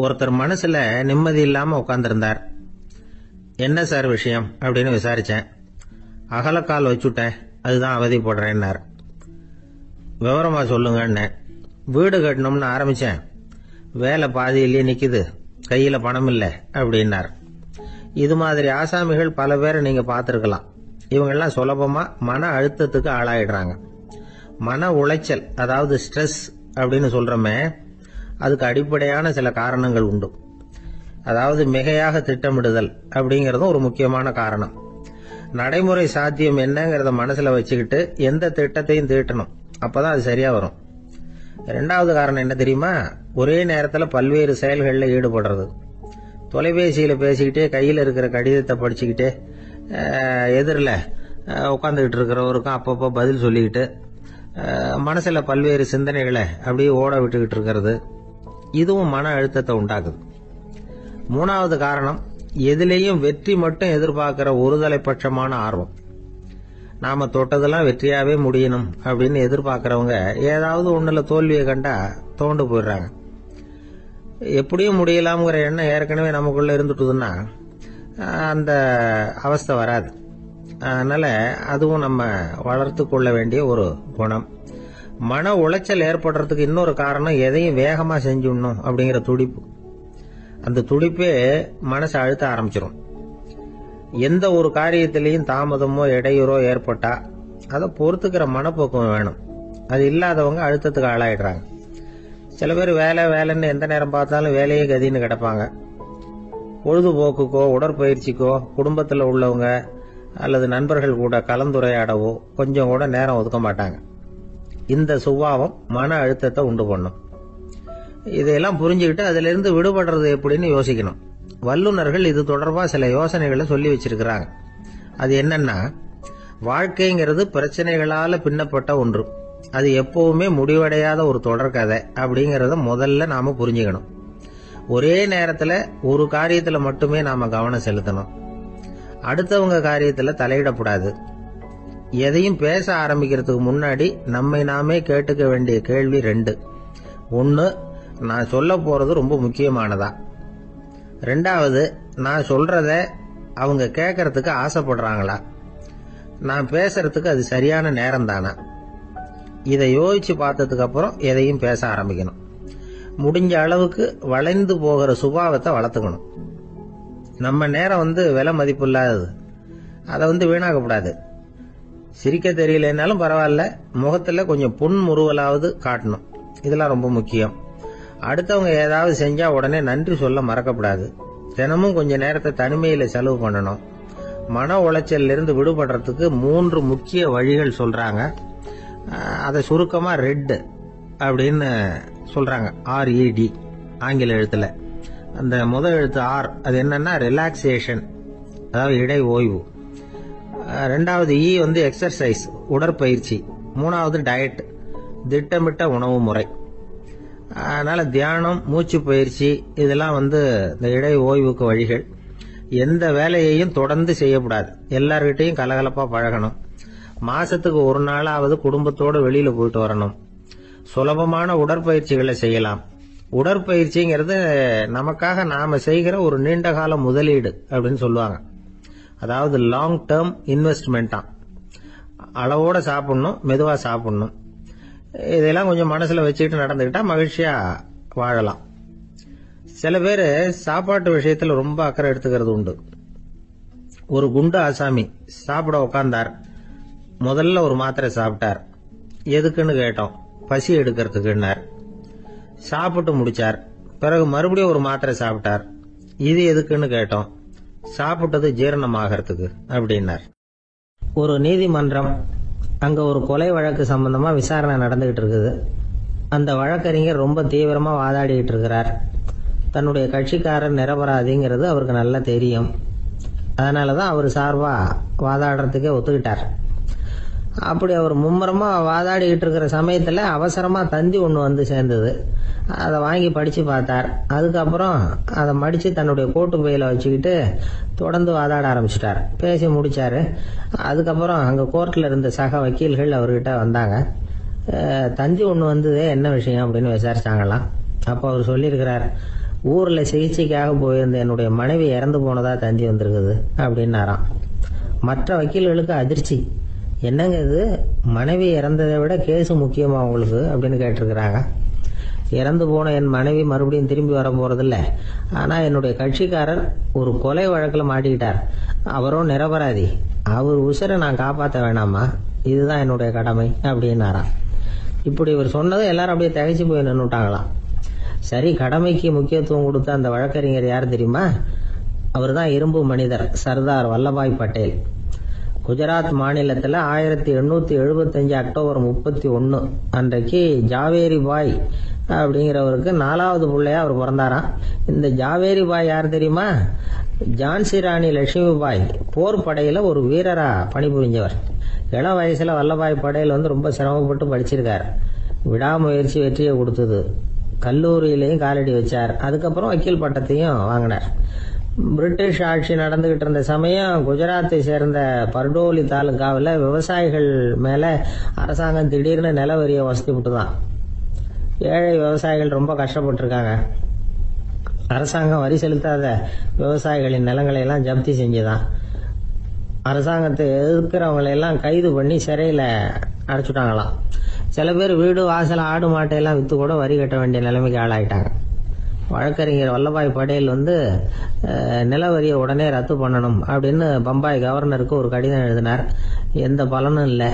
ஒருத்தர் மனசுல நிம்மதி இல்லாம உட்கார்ந்திருந்தார். என்ன சார் விஷயம் அப்படின்னு விசாரிச்சேன். அகலக்கால் வச்சுட்டேன், அதுதான் அவதிப்படுறேன்னார். விவரமா சொல்லுங்கன்னு. வீடு கட்டணும்னு ஆரம்பிச்சேன், வேலை பாதியிலேயே நிக்குது, கையில பணம் இல்லை அப்படின்னார். இது மாதிரி ஆசாமிகள் பல பேரை நீங்க பார்த்திருக்கலாம். இவங்கெல்லாம் சுலபமா மன அழுத்தத்துக்கு ஆளாயிடுறாங்க. மன உளைச்சல், அதாவது ஸ்ட்ரெஸ் அப்படின்னு சொல்றோமே, அதுக்கு அடிப்படையான சில காரணங்கள் உண்டு. அதாவது மிகையாக திட்டமிடுதல் அப்படிங்கறதும் ஒரு முக்கியமான காரணம். நடைமுறை சாத்தியம் என்னங்கிறத மனசுல வச்சுக்கிட்டு எந்த திட்டத்தையும் தீட்டணும், அப்பதான் அது சரியா வரும். இரண்டாவது காரணம் என்ன தெரியுமா? ஒரே நேரத்தில் பல்வேறு செயல்களில் ஈடுபடுறது. தொலைபேசியில பேசிக்கிட்டே கையில் இருக்கிற கடிதத்தை படிச்சுக்கிட்டே எதிரில் உட்காந்துக்கிட்டு இருக்கிறவருக்கும் அப்பப்போ பதில் சொல்லிக்கிட்டு மனசுல பல்வேறு சிந்தனைகளை அப்படியே ஓட விட்டுக்கிட்டு இருக்கிறது, இதுவும் மன அழுத்தத்தை உண்டாக்குது. மூணாவது காரணம், எதிலேயும் வெற்றி மட்டும் எதிர்பார்க்கிற ஒருதலை பட்சமான ஆர்வம். நாம தொட்டதெல்லாம் வெற்றியாவே முடியணும் அப்படின்னு எதிர்பார்க்கிறவங்க ஏதாவது ஒண்ணுல தோல்வியை கண்டா தோண்டு போயிடுறாங்க. எப்படியும் முடியலாம்ங்கிற எண்ணம் ஏற்கனவே நமக்குள்ள இருந்துட்டுதுன்னா அந்த அவஸ்தை வராது. அதனால அதுவும் நம்ம வளர்த்து கொள்ள வேண்டிய ஒரு குணம். மன உளைச்சல் ஏற்படுறதுக்கு இன்னொரு காரணம், எதையும் வேகமா செஞ்சுடணும் அப்படிங்கிற துடிப்பு. அந்த துடிப்பே மனசை அழுத்த ஆரம்பிச்சிடும். எந்த ஒரு காரியத்திலையும் தாமதமோ இடையூறோ ஏற்பட்டா அதை பொறுத்துக்கிற மனப்போக்கம் வேணும். அது இல்லாதவங்க அழுத்தத்துக்கு ஆளாயிடுறாங்க. சில பேர் வேலைன்னு எந்த நேரம் பார்த்தாலும் வேலையே கதின்னு கிடப்பாங்க. பொழுதுபோக்குக்கோ உடற்பயிற்சிக்கோ குடும்பத்தில் உள்ளவங்க அல்லது நண்பர்கள் கூட கலந்துரையாடவோ கொஞ்சம் கூட நேரம் ஒதுக்க மாட்டாங்க. இந்த சுபாவம் மன அழுத்தத்தை உண்டு பண்ணும். இதையெல்லாம் புரிஞ்சுக்கிட்டு அதுல இருந்து விடுபடுறது எப்படின்னு யோசிக்கணும். வல்லுநர்கள் இது தொடர்பா சில யோசனைகளை சொல்லி வச்சிருக்கிறாங்க. அது என்னன்னா, வாழ்க்கைங்கிறது பிரச்சனைகளால பின்னப்பட்ட ஒன்று. அது எப்பவுமே முடிவடையாத ஒரு தொடர்கதை அப்படிங்கறத முதல்ல நாம புரிஞ்சுக்கணும். ஒரே நேரத்துல ஒரு காரியத்துல மட்டுமே நாம கவனம் செலுத்தணும். அடுத்தவங்க காரியத்துல தலையிடக்கூடாது. எதையும் பேச ஆரம்பிக்கிறதுக்கு முன்னாடி நம்மை நாமே கேட்டுக்க வேண்டிய கேள்வி 2. 1, நான் சொல்ல போறது ரொம்ப முக்கியமானதா? 2வது, நான் சொல்றத அவங்க கேட்கறதுக்கு ஆசைப்படுறாங்களா? நான் பேசுறதுக்கு அது சரியான நேரம் தானா? இதை யோசிச்சு பார்த்ததுக்கு அப்புறம் எதையும் பேச ஆரம்பிக்கணும். முடிஞ்ச அளவுக்கு வளைந்து போகிற சுபாவத்தை வளர்த்துக்கணும். நம்ம நேரம் விலை மதிப்பு இல்லாதது, அதை வீணாக்கக்கூடாது. சிரிக்க தெரியலனாலும் பரவாயில்ல, முகத்துல கொஞ்சம் புன்முறுவலாவது காட்டணும். இதெல்லாம் ரொம்ப முக்கியம். அடுத்தவங்க ஏதாவது செஞ்சா உடனே நன்றி சொல்ல மறக்கப்படாது. தினமும் கொஞ்ச நேரத்தை தனிமையில செலவு பண்ணணும். மன உளைச்சல் இருந்து விடுபடுறதுக்கு 3 முக்கிய வழிகள் சொல்றாங்க. அதை சுருக்கமா ரெட் அப்படின்னு சொல்றாங்க. RED ஆங்கில எழுத்துல. அந்த முதல் எழுத்து R, அது என்னன்னா ரிலாக்ஸேஷன், அதாவது இடை ஓய்வு. 2வது E எக்ஸர்சைஸ், உடற்பயிற்சி. 3வது டயட், திட்டமிட்ட உணவு முறை. அதனால தியானம், மூச்சு பயிற்சி இதெல்லாம் இந்த இடை ஓய்வுக்கு வழிகள். எந்த வேலையையும் தொடர்ந்து செய்யக்கூடாது. எல்லார்கிட்டையும் கலகலப்பா பழகணும். மாசத்துக்கு ஒரு நாளாவது குடும்பத்தோடு வெளியில போயிட்டு வரணும். சுலபமான உடற்பயிற்சிகளை செய்யலாம். உடற்பயிற்சிங்கிறது நமக்காக நாம செய்கிற ஒரு நீண்ட கால முதலீடு அப்படின்னு சொல்லுவாங்க. அதாவது லாங் டேர்ம் இன்வெஸ்ட்மெண்டா. அளவோட சாப்பிடணும், மெதுவா சாப்பிடணும். இதெல்லாம் கொஞ்சம் மனசுல வச்சுக்கிட்டு நடந்துக்கிட்டா மகிழ்ச்சியா வாழலாம். சில பேர் சாப்பாட்டு விஷயத்துல ரொம்ப அக்கறை எடுத்துக்கிறது உண்டு. ஒரு குண்டு ஆசாமி சாப்பிட உட்கார்ந்தார். முதல்ல ஒரு மாத்திரை சாப்பிட்டார். எதுக்குன்னு கேட்டோம். பசி எடுக்கிறதுக்குன்னார். சாப்பிட்டு முடிச்சார். பிறகு மறுபடியும் ஒரு மாத்திரை சாப்பிட்டார். இது எதுக்குன்னு கேட்டோம். சாப்பிட்டது ஜீரணமாகறதுக்கு அப்படின்னார். ஒரு நீதிமன்றம், அங்க ஒரு கொலை வழக்கு சம்பந்தமா விசாரணை நடந்துகிட்டு இருக்குது. அந்த வழக்கறிஞர் ரொம்ப தீவிரமா வாதாடிட்டு இருக்கிறார். தன்னுடைய கட்சிக்காரர் நிரபராதிங்கிறது அவருக்கு நல்லா தெரியும். அதனாலதான் அவர் சார்பா வாதாடுறதுக்கே ஒத்துக்கிட்டார். அப்படி அவர் மும்முரமா வாதாடிக்கிட்டு இருக்கிற சமயத்துல அவசரமா தந்தி ஒண்ணு சேர்ந்தது. அதை வாங்கி படிச்சு பார்த்தார். அதுக்கப்புறம் அதை மடிச்சு தன்னுடைய கோட்டு பையில வச்சுக்கிட்டு தொடர்ந்து வாதாட ஆரம்பிச்சிட்டார். பேசி முடிச்சாரு. அதுக்கப்புறம் அங்க கோர்ட்ல இருந்த சக வக்கீல்கள் அவர்கிட்ட வந்தாங்க. தந்தி ஒண்ணு என்ன விஷயம் அப்படின்னு விசாரிச்சாங்களாம். அப்போ அவர் சொல்லியிருக்கிறார், ஊரில் சிகிச்சைக்காக போயிருந்த என்னுடைய மனைவி இறந்து போனதா தந்தி வந்திருக்குது அப்படின்னாராம். மற்ற வக்கீல்களுக்கு அதிர்ச்சி. என்னங்க இது, மனைவி இறந்ததை விட கேஸு முக்கியமா உங்களுக்கு அப்படின்னு கேட்டிருக்கிறாங்க. இறந்து போன என் மனைவி மறுபடியும் திரும்பி வர போறதில்ல. ஆனா என்னுடைய கட்சிக்காரர் ஒரு கொலை வழக்கில் மாட்டிக்கிட்டார். அவரும் நிரபராதி. அவர் உசுரை நான் காப்பாற்ற வேணாமா? இதுதான் என்னுடைய கடமை அப்படின்னாராம். இப்படி இவர் சொன்னதும் எல்லாரும் அப்படியே திகைச்சு போய் நின்றுட்டாங்களாம். சரி, கடமைக்கு முக்கியத்துவம் கொடுத்த அந்த வழக்கறிஞர் யார் தெரியுமா? அவர் தான் இரும்பு மனிதர் சர்தார் வல்லபாய் பட்டேல். குஜராத் மாநிலத்தில் 1875 அக்டோபர் 31 அன்றைக்கு ஜாவேரி பாய் அப்படிங்கிறவருக்கு 4வது பிள்ளையா அவர் பிறந்தாராம். இந்த ஜாவேரி பாய் யார் தெரியுமா? ஜான்சி ராணி லட்சுமி பாய் போர் படையில ஒரு வீரரா பணிபுரிஞ்சவர். இளம் வயசுல வல்லபாய் பட்டேல் ரொம்ப சிரமப்பட்டு படிச்சிருக்கார். விடாமுயற்சி வெற்றியை கொடுத்தது. கல்லூரியிலையும் காலடி வச்சார். அதுக்கப்புறம் வக்கீல் பட்டத்தையும் வாங்கினார். பிரிட்டிஷ் ஆட்சி நடந்துகிட்டு இருந்த சமயம் குஜராத்தை சேர்ந்த பர்டோலி தாலுகாவில் விவசாயிகள் மேல அரசாங்கம் திடீர்னு நில வரியை வசதி விட்டுதான். ஏழை விவசாயிகள் ரொம்ப கஷ்டப்பட்டிருக்காங்க. அரசாங்கம் வரி செலுத்தாத விவசாயிகளின் நிலங்களை எல்லாம் ஜப்தி செஞ்சுதான். அரசாங்கத்தை எதிர்க்கிறவங்களை எல்லாம் கைது பண்ணி சிறையில் அடைச்சுட்டாங்களாம். சில பேர் வீடு வாசல் ஆடு மாட்டையெல்லாம் விற்று கூட வரி கட்ட வேண்டிய நிலைமைக்கு ஆளாயிட்டாங்க. வழக்கறிஞர் வல்லபாய் பட்டேல் நில வரியை உடனே ரத்து பண்ணணும் அப்படின்னு பம்பாய் கவர்னருக்கு ஒரு கடிதம் எழுதினார். எந்த பலனும் இல்லை.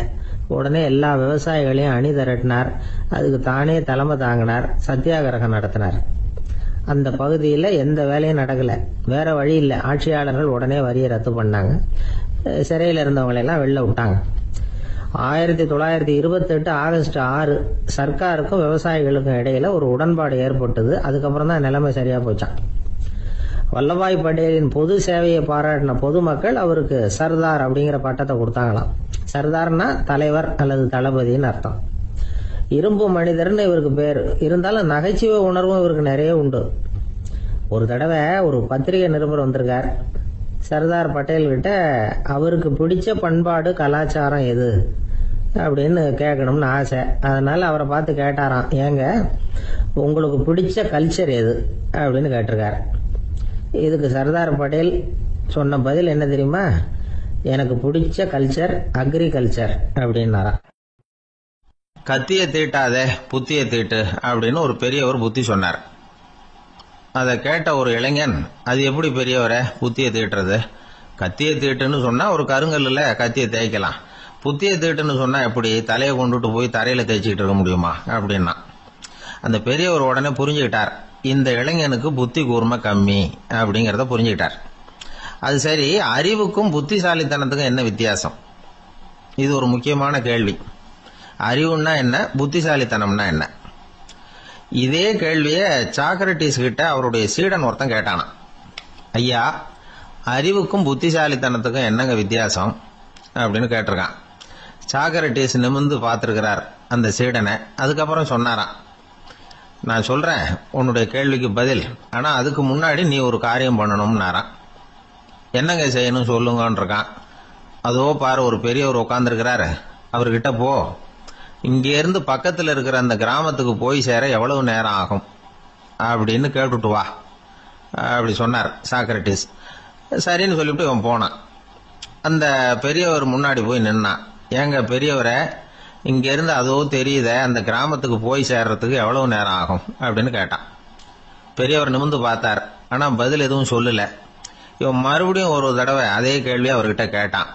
உடனே எல்லா விவசாயிகளையும் அணி திரட்டினார். அதுக்கு தானே தலைமை தாங்கினார். சத்தியாகிரகம் நடத்தினார். அந்த பகுதியில் எந்த வேலையும் நடக்கல. வேற வழி இல்லை. ஆட்சியாளர்கள் உடனே வரியை ரத்து பண்ணாங்க. சிறையில் இருந்தவங்களெல்லாம் வெளில விட்டாங்க. 1928 ஆகஸ்ட் 6 சர்க்காருக்கும் விவசாயிகளுக்கும் இடையில ஒரு உடன்பாடு ஏற்பட்டது. அதுக்கப்புறம் தான் நிலைமை சரியா போச்சான். வல்லபாய் பட்டேலின் பொது சேவையை பாராட்டின பொதுமக்கள் அவருக்கு சர்தார் அப்படிங்கிற பட்டத்தை கொடுத்தாங்களாம். சர்தார்னா தலைவர் அல்லது தளபதினு அர்த்தம். இரும்பு மனிதர்னு இவருக்கு பேர். இருந்தாலும் நகைச்சுவை உணர்வும் இவருக்கு நிறைய உண்டு. ஒரு தடவை ஒரு பத்திரிகை நிருபர் வந்திருக்கார். சர்தார் பட்டேல் கிட்ட அவருக்கு பிடிச்ச பண்பாடு கலாச்சாரம் எது அப்படின்னு கேட்கணும்னு ஆசை. அதனால அவரை பார்த்து கேட்டாராம், ஏங்க உங்களுக்கு பிடிச்ச கல்ச்சர் எது அப்படின்னு கேட்டிருக்காரு. இதுக்கு சர்தார் பட்டேல் சொன்ன பதில் என்ன தெரியுமா? எனக்கு பிடிச்ச கல்ச்சர் அக்ரிகல்ச்சர் அப்படின்னாராம். கத்திய தீட்டாதே புத்திய தீட்டு அப்படின்னு ஒரு பெரியவர் புத்தி சொன்னார். அதை கேட்ட ஒரு இளைஞன், அது எப்படி பெரியவரை புத்திய தீட்டுறது? கத்திய தீட்டுன்னு சொன்னா ஒரு கருங்கல்ல கத்திய தேய்க்கலாம். புத்திய தீட்டுன்னு சொன்னா எப்படி தலையை கொண்டுட்டு போய் தரையில தேய்ச்சிக்கிட்டு இருக்க முடியுமா அப்படின்னா. அந்த பெரியவர் உடனே புரிஞ்சுக்கிட்டார், இந்த இளைஞனுக்கு புத்தி கூர்மை கம்மி அப்படிங்கறத புரிஞ்சுக்கிட்டார். அது சரி, அறிவுக்கும் புத்திசாலித்தனத்துக்கும் என்ன வித்தியாசம்? இது ஒரு முக்கியமான கேள்வி. அறிவுன்னா என்ன, புத்திசாலித்தனம்னா என்ன? இதே கேள்விய சாக்ரட்டிஸ் கிட்ட அவருடைய சீடன் ஒருத்தன் கேட்டானா. ஐயா, அறிவுக்கும் புத்திசாலித்தனத்துக்கும் என்னங்க வித்தியாசம் அப்படின்னு கேட்டிருக்கான். சாக்ரட்டிஸ் நிமிர்ந்து பார்த்திருக்கிறார் அந்த சீடனை. அதுக்கப்புறம் சொன்னாராம், நான் சொல்றேன் உன்னுடைய கேள்விக்கு பதில், ஆனா அதுக்கு முன்னாடி நீ ஒரு காரியம் பண்ணணும்னாராம். என்னங்க செய்யணும் சொல்லுங்கன்னு இருக்கான். அதோ பாரு, ஒரு பெரியவர் உட்கார்ந்துருக்கிறாரு, அவர்கிட்ட போ, இங்கே இருந்து பக்கத்தில் இருக்கிற அந்த கிராமத்துக்கு போய் சேர எவ்வளவு நேரம் ஆகும் அப்படின்னு கேட்டுட்டு வா அப்படி சொன்னார் சாக்ரட்டிஸ். சரின்னு சொல்லிவிட்டு இவன் போனான். அந்த பெரியவர் முன்னாடி போய் நின்னான். ஏங்க பெரியவரை, இங்க இருந்து அதோ தெரியுத அந்த கிராமத்துக்கு போய் சேர்றதுக்கு எவ்வளவு நேரம் ஆகும் அப்படின்னு கேட்டான். பெரியவர் நிமிர்ந்து பார்த்தார். ஆனா பதில் எதுவும் சொல்லல. இவன் மறுபடியும் ஒரு தடவை அதே கேள்வி அவர்கிட்ட கேட்டான்.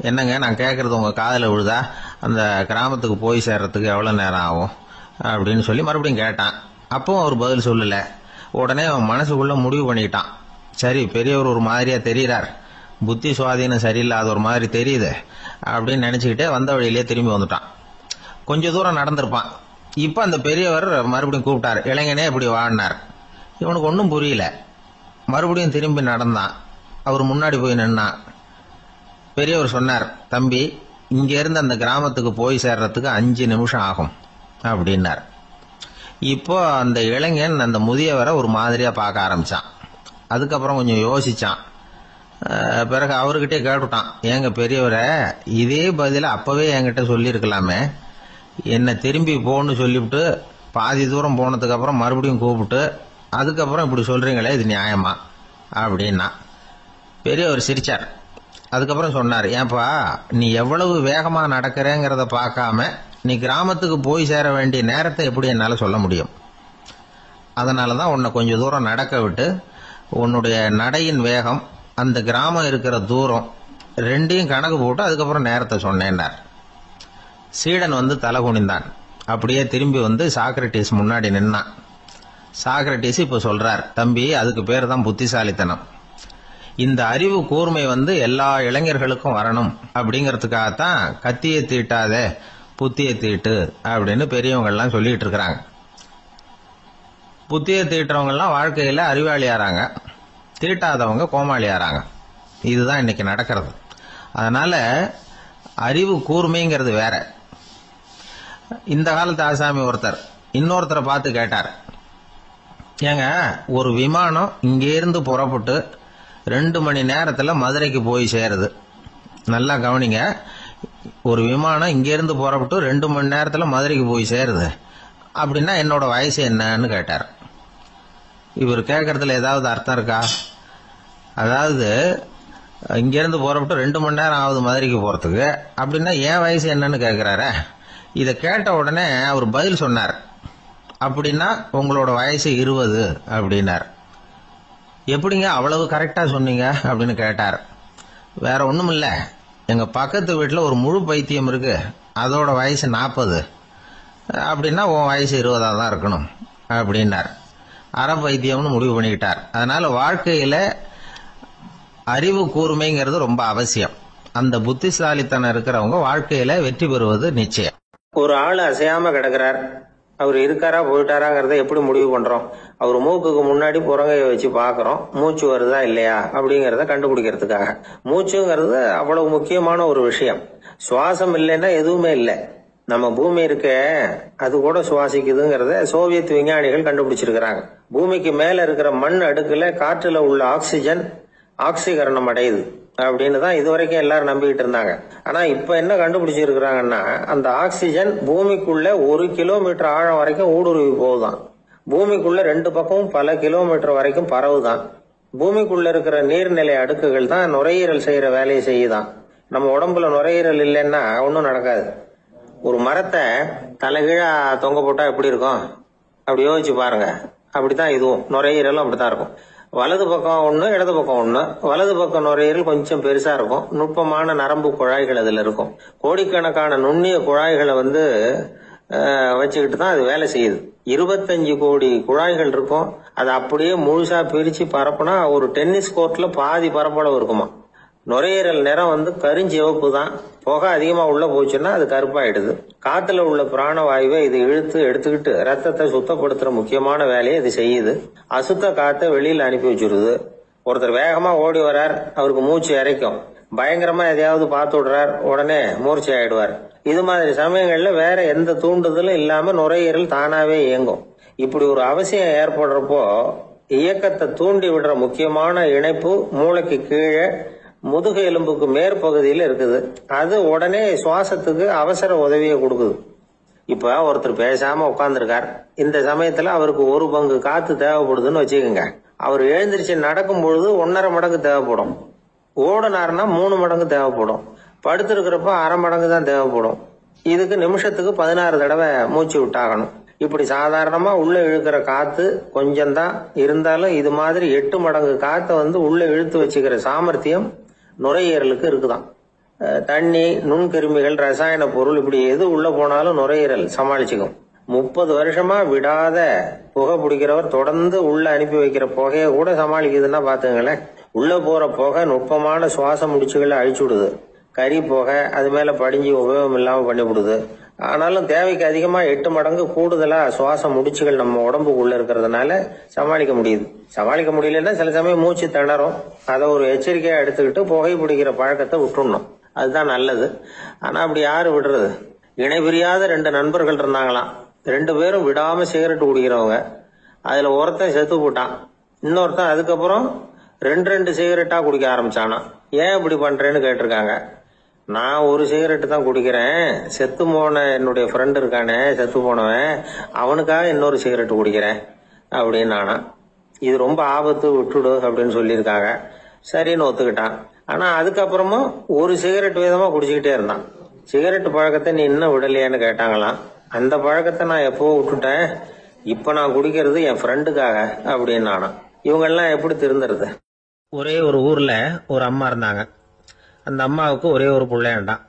என்னங்க நான் கேட்கறது உங்க காதல விழுதா? அந்த கிராமத்துக்கு போய் சேர்றதுக்கு எவ்வளவு நேரம் ஆகும் அப்படின்னு சொல்லி மறுபடியும் கேட்டான். அப்பவும் அவர் பதில் சொல்லல. உடனே அவன் மனசுக்குள்ள முடிவு பண்ணிக்கிட்டான், சரி பெரியவர் ஒரு மாதிரியா தெரிகிறார், புத்தி சுவாதீனம் சரியில்லாத ஒரு மாதிரி தெரியுது அப்படின்னு நினைச்சுக்கிட்டே வந்த வழியிலேயே திரும்பி வந்துட்டான். கொஞ்ச தூரம் நடந்திருப்பான். இப்ப அந்த பெரியவர் மறுபடியும் கூப்பிட்டார், இளைஞனே இப்படி வாழ்னார். இவனுக்கு ஒன்றும் புரியல. மறுபடியும் திரும்பி நடந்தான். அவர் முன்னாடி போய் நின்னான். பெரியவர் சொன்னார், தம்பி இங்க இருந்து அந்த கிராமத்துக்கு போய் சேர்றதுக்கு 5 நிமிஷம் ஆகும் அப்படின்னார். இப்போ அந்த இளைஞன் அந்த முதியவரை ஒரு மாதிரியா பார்க்க ஆரம்பிச்சான். அதுக்கப்புறம் கொஞ்சம் யோசிச்சான். பிறகு அவர்கிட்டே கேட்டுட்டான், ஏங்க பெரியவரை, இதே பதில அப்பவே என்கிட்ட சொல்லியிருக்கலாமே, என்ன திரும்பி போன்னு சொல்லிவிட்டு பாதி தூரம் போனதுக்கு அப்புறம் மறுபடியும் கூப்பிட்டு அதுக்கப்புறம் இப்படி சொல்றீங்களே, இது நியாயமா அப்படின்னா பெரியவர் சிரிச்சார். அதுக்கப்புறம் சொன்னார், ஏன்பா நீ எவ்வளவு வேகமா நடக்கிறேங்கிறத பார்க்காம நீ கிராமத்துக்கு போய் சேர வேண்டிய நேரத்தை எப்படி என்னால சொல்ல முடியும்? அதனாலதான் உன்னை கொஞ்சம் தூரம் நடக்க விட்டு உன்னுடைய நடையின் வேகம், அந்த கிராமம் இருக்கிற தூரம் ரெண்டையும் கணக்கு போட்டு அதுக்கப்புறம் நேரத்தை சொன்னேன்னார். சீடன் வந்து தலை குனிந்தான். அப்படியே திரும்பி வந்து சாக்ரட்டிஸ் முன்னாடி நின்னான். சாக்ரட்டிஸ் இப்ப சொல்றார், தம்பி அதுக்கு பேர் தான் புத்திசாலித்தனம். இந்த அறிவு கூர்மை வந்து எல்லா இளைஞர்களுக்கும் வரணும் அப்படிங்கறதுக்காகத்தான் கத்தியை தீட்டாதே புத்தியை தீட்டு அப்படின்னு பெரியவங்க எல்லாம் சொல்லிட்டு இருக்கிறாங்க. புத்தியை தீட்டுறவங்க எல்லாம் வாழ்க்கையில அறிவாளியாராங்க, தீட்டாதவங்க கோமாளியாராங்க. இதுதான் இன்னைக்கு நடக்கிறது. அதனால அறிவு கூர்மைங்கிறது வேற. இந்த காலத்து ஆசாமி ஒருத்தர் இன்னொருத்தரை பார்த்து கேட்டார், ஏங்க ஒரு விமானம் இங்கேருந்து புறப்பட்டு 2 மணி நேரத்துல மதுரைக்கு போய் சேருது. நல்லா கவனிங்க, ஒரு விமானம் இங்கேருந்து புறப்பட்டு 2 மணி நேரத்துல மதுரைக்கு போய் சேருது அப்படின்னா என்னோட வயசு என்னன்னு கேட்டார். இவர் கேட்கறதுல ஏதாவது அர்த்தம் இருக்கா? அதாவது இங்கேருந்து புறப்பட்டு 2 மணி நேரம் ஆகுது மதுரைக்கு போறதுக்கு, அப்படின்னா என் வயசு என்னன்னு கேட்கிறாரு. இதை கேட்ட உடனே அவர் பதில் சொன்னார், அப்படின்னா உங்களோட வயசு 20 அப்படின்னார். எப்படிங்க அவ்வளவு கரெக்டா சொன்னீங்க அப்படின்னு கேட்டார். வேற ஒண்ணும் இல்ல, எங்க பக்கத்து வீட்டுல ஒரு முழு பைத்தியம் இருக்கு, அதோட வயசு 40, அப்படின்னா உன் வயசு 20 தான் இருக்கணும் அப்படின்னார். அரை பைத்தியம்னு முடிவு பண்ணிக்கிட்டார். அதனால வாழ்க்கையில அறிவு கூர்மைங்கிறது ரொம்ப அவசியம். அந்த புத்திசாலித்தனம் இருக்கிறவங்க வாழ்க்கையில வெற்றி பெறுவது நிச்சயம். ஒரு ஆள் அசையாம கிடக்கிறார், அவர் இருக்காரா போயிட்டாராங்கிறத எப்படி முடிவு பண்றோம்? அவர் மூக்குக்கு முன்னாடி புறங்கைய வச்சு பாக்குறோம், மூச்சு வருதா இல்லையா அப்படிங்கறத கண்டுபிடிக்கிறதுக்காக. மூச்சுங்கிறது அவ்வளவு முக்கியமான ஒரு விஷயம். சுவாசம் இல்லைன்னா எதுவுமே இல்லை. நம்ம பூமி இருக்க அது கூட சுவாசிக்குதுங்கிறத சோவியத் விஞ்ஞானிகள் கண்டுபிடிச்சிருக்கிறாங்க. பூமிக்கு மேல இருக்கிற மண் அடுக்குல காற்றுல உள்ள ஆக்சிஜன் ஆக்சிகரணம் அடையுது அப்படின்னு தான் இதுவரைக்கும் எல்லாரும் நம்பிக்கிட்டு இருந்தாங்க. ஆனா இப்ப என்ன கண்டுபிடிச்சிருக்கிறாங்கன்னா, அந்த ஆக்சிஜன் பூமிக்குள்ள 1 கிலோமீட்டர் ஆழம் வரைக்கும் ஊடுருவி போகுதான். பூமிக்குள்ள 2 பக்கமும் பல கிலோமீட்டர் வரைக்கும் பரவுதான். பூமிக்குள்ள இருக்கிற நீர்நிலை அடுக்குகள் தான் நுரையீரல் செய்யற வேலையை செய்யுதான். நம்ம உடம்புல நுரையீரல் இல்லைன்னா ஒன்றும் நடக்காது. ஒரு மரத்தை தலைகீழா தொங்க போட்டா எப்படி இருக்கும் அப்படி யோசிச்சு பாருங்க. அப்படித்தான் இதுவும், நுரையீரலும் அப்படித்தான் இருக்கும். வலது பக்கம் ஒண்ணு, இடது பக்கம் ஒண்ணு. வலது பக்கம் நுரையீரல் கொஞ்சம் பெருசா இருக்கும், நுட்பமான நரம்பு குழாய்கள் அதுல இருக்கும். கோடிக்கணக்கான நுண்ணிய குழாய்களை வச்சுக்கிட்டு தான் அது வேலை செய்யுது. 25 கோடி குழாய்கள் இருக்கும். அது அப்படியே முழுசா பிரிச்சு பரப்புனா ஒரு டென்னிஸ் கோர்ட்ல பாதி பரப்பளவு இருக்குமா. நுரையீரல் நிறம் கருஞ்சிவப்பு தான். புகை அதிகமா உள்ள போச்சுன்னா அது கருப்பாயிடுது. காத்துல உள்ள பிராணவாயுவை இது இழுத்து எடுத்துக்கிட்டு ரத்தத்தை சுத்தப்படுத்துற முக்கியமான வேலையை இது செய்யுது. அசுத்த காத்தை வெளியில அனுப்பி வச்சிருது. ஒருத்தர் வேகமா ஓடி வர்றார், அவருக்கு மூச்சு இறைக்கும். பயங்கரமா எதையாவது பார்த்து விடுறார், உடனே மூர்ச்சை ஆயிடுவார். இது மாதிரி சமயங்கள்ல வேற எந்த தூண்டுதலும் இல்லாம நுரையீரல் தானாவே இயங்கும். இப்படி ஒரு அவசியம் ஏற்படுறப்போ இயக்கத்தை தூண்டி விடுற முக்கியமான இணைப்பு மூளைக்கு கீழே முதுகு எலும்புக்கு மேற்பகுதியில இருக்குது. அது உடனே சுவாசத்துக்கு அவசர உதவியை கொடுக்குது. இப்ப ஒருத்தர் பேசாம உட்கார்ந்துருக்கார். இந்த சமயத்துல அவருக்கு 1 பங்கு காத்து தேவைப்படுதுன்னு வச்சுக்கோங்க. அவர் எழுந்திருச்சு நடக்கும் பொழுது 1.5 மடங்கு தேவைப்படும். ஓடினாருன்னா 3 மடங்கு தேவைப்படும். படுத்திருக்கிறப்ப 1/2 மடங்கு தான் தேவைப்படும். இதுக்கு நிமிஷத்துக்கு 16 தடவை மூச்சு விட்டாகணும். இப்படி சாதாரணமா உள்ள இழுக்கிற காத்து கொஞ்சம் தான் இருந்தாலும் இது மாதிரி 8 மடங்கு காத்தை உள்ள இழுத்து வச்சுக்கிற சாமர்த்தியம் நுரையீரலுக்கு இருக்குதான். தண்ணி, நுண்கிருமிகள், ரசாயன பொருள் இப்படி எது உள்ள போனாலும் நுரையீரல் சமாளிச்சுக்கும். 30 வருஷமா விடாத புகை பிடிக்கிறவர் தொடர்ந்து உள்ள அனுப்பி வைக்கிற புகையை கூட சமாளிக்குதுன்னா பாத்துங்களேன். உள்ள போற புகை நுட்பமான சுவாச முடிச்சுகளை அழிச்சு விடுது. கறி புகை அது மேல படிஞ்சு உபயோகம் இல்லாம பண்ணிவிடுது. ஆனாலும் தேவைக்கு அதிகமா 8 மடங்கு கூடுதலா சுவாச முடிச்சுகள் நம்ம உடம்புக்குள்ள இருக்கிறதுனால சமாளிக்க முடியுது. சமாளிக்க முடியலன்னா சில சமயம் மூச்சு திணறும். அதை ஒரு எச்சரிக்கையா எடுத்துக்கிட்டு புகை பிடிக்கிற பழக்கத்தை விட்டுடணும். அதுதான் நல்லது. ஆனா அப்படி யாரு விடுறது? இணை பிரியாத 2 நண்பர்கள் இருந்தாங்களாம். 2 பேரும் விடாம சிகரெட் குடிக்கிறவங்க. அதுல ஒருத்தன் செத்து போட்டான். இன்னொருத்தன் அதுக்கப்புறம் 2 சிகரெட்டா குடிக்க ஆரம்பிச்சானா. ஏன் இப்படி பண்றேன்னு கேட்டிருக்காங்க. நான் 1 சிகரெட்டு தான் குடிக்கிறேன், செத்து போன என்னுடைய ஃப்ரெண்ட் இருக்கானே செத்து போனவன், அவனுக்காக இன்னொரு சிகரெட் குடிக்கிறேன் அப்படின்னு நானா. இது ரொம்ப ஆபத்து, விட்டுடு அப்படின்னு சொல்லியிருக்காங்க. சரின்னு ஒத்துக்கிட்டான். ஆனா அதுக்கப்புறமும் ஒரு சிகரெட் வீதமா குடிச்சுக்கிட்டே இருந்தான். சிகரெட் பழக்கத்தை நீ இன்னும் விடலையான்னு கேட்டாங்களாம். அந்த பழக்கத்தை நான் எப்போ விட்டுட்டேன், இப்ப நான் குடிக்கிறது என் ஃப்ரெண்டுக்காக அப்படின்னு நானும். இவங்கெல்லாம் எப்படி திருந்துறது? ஒரே ஒரு ஊர்ல ஒரு அம்மா இருந்தாங்க. அந்த அம்மாவுக்கு ஒரே ஒரு பிள்ளையாண்டான்.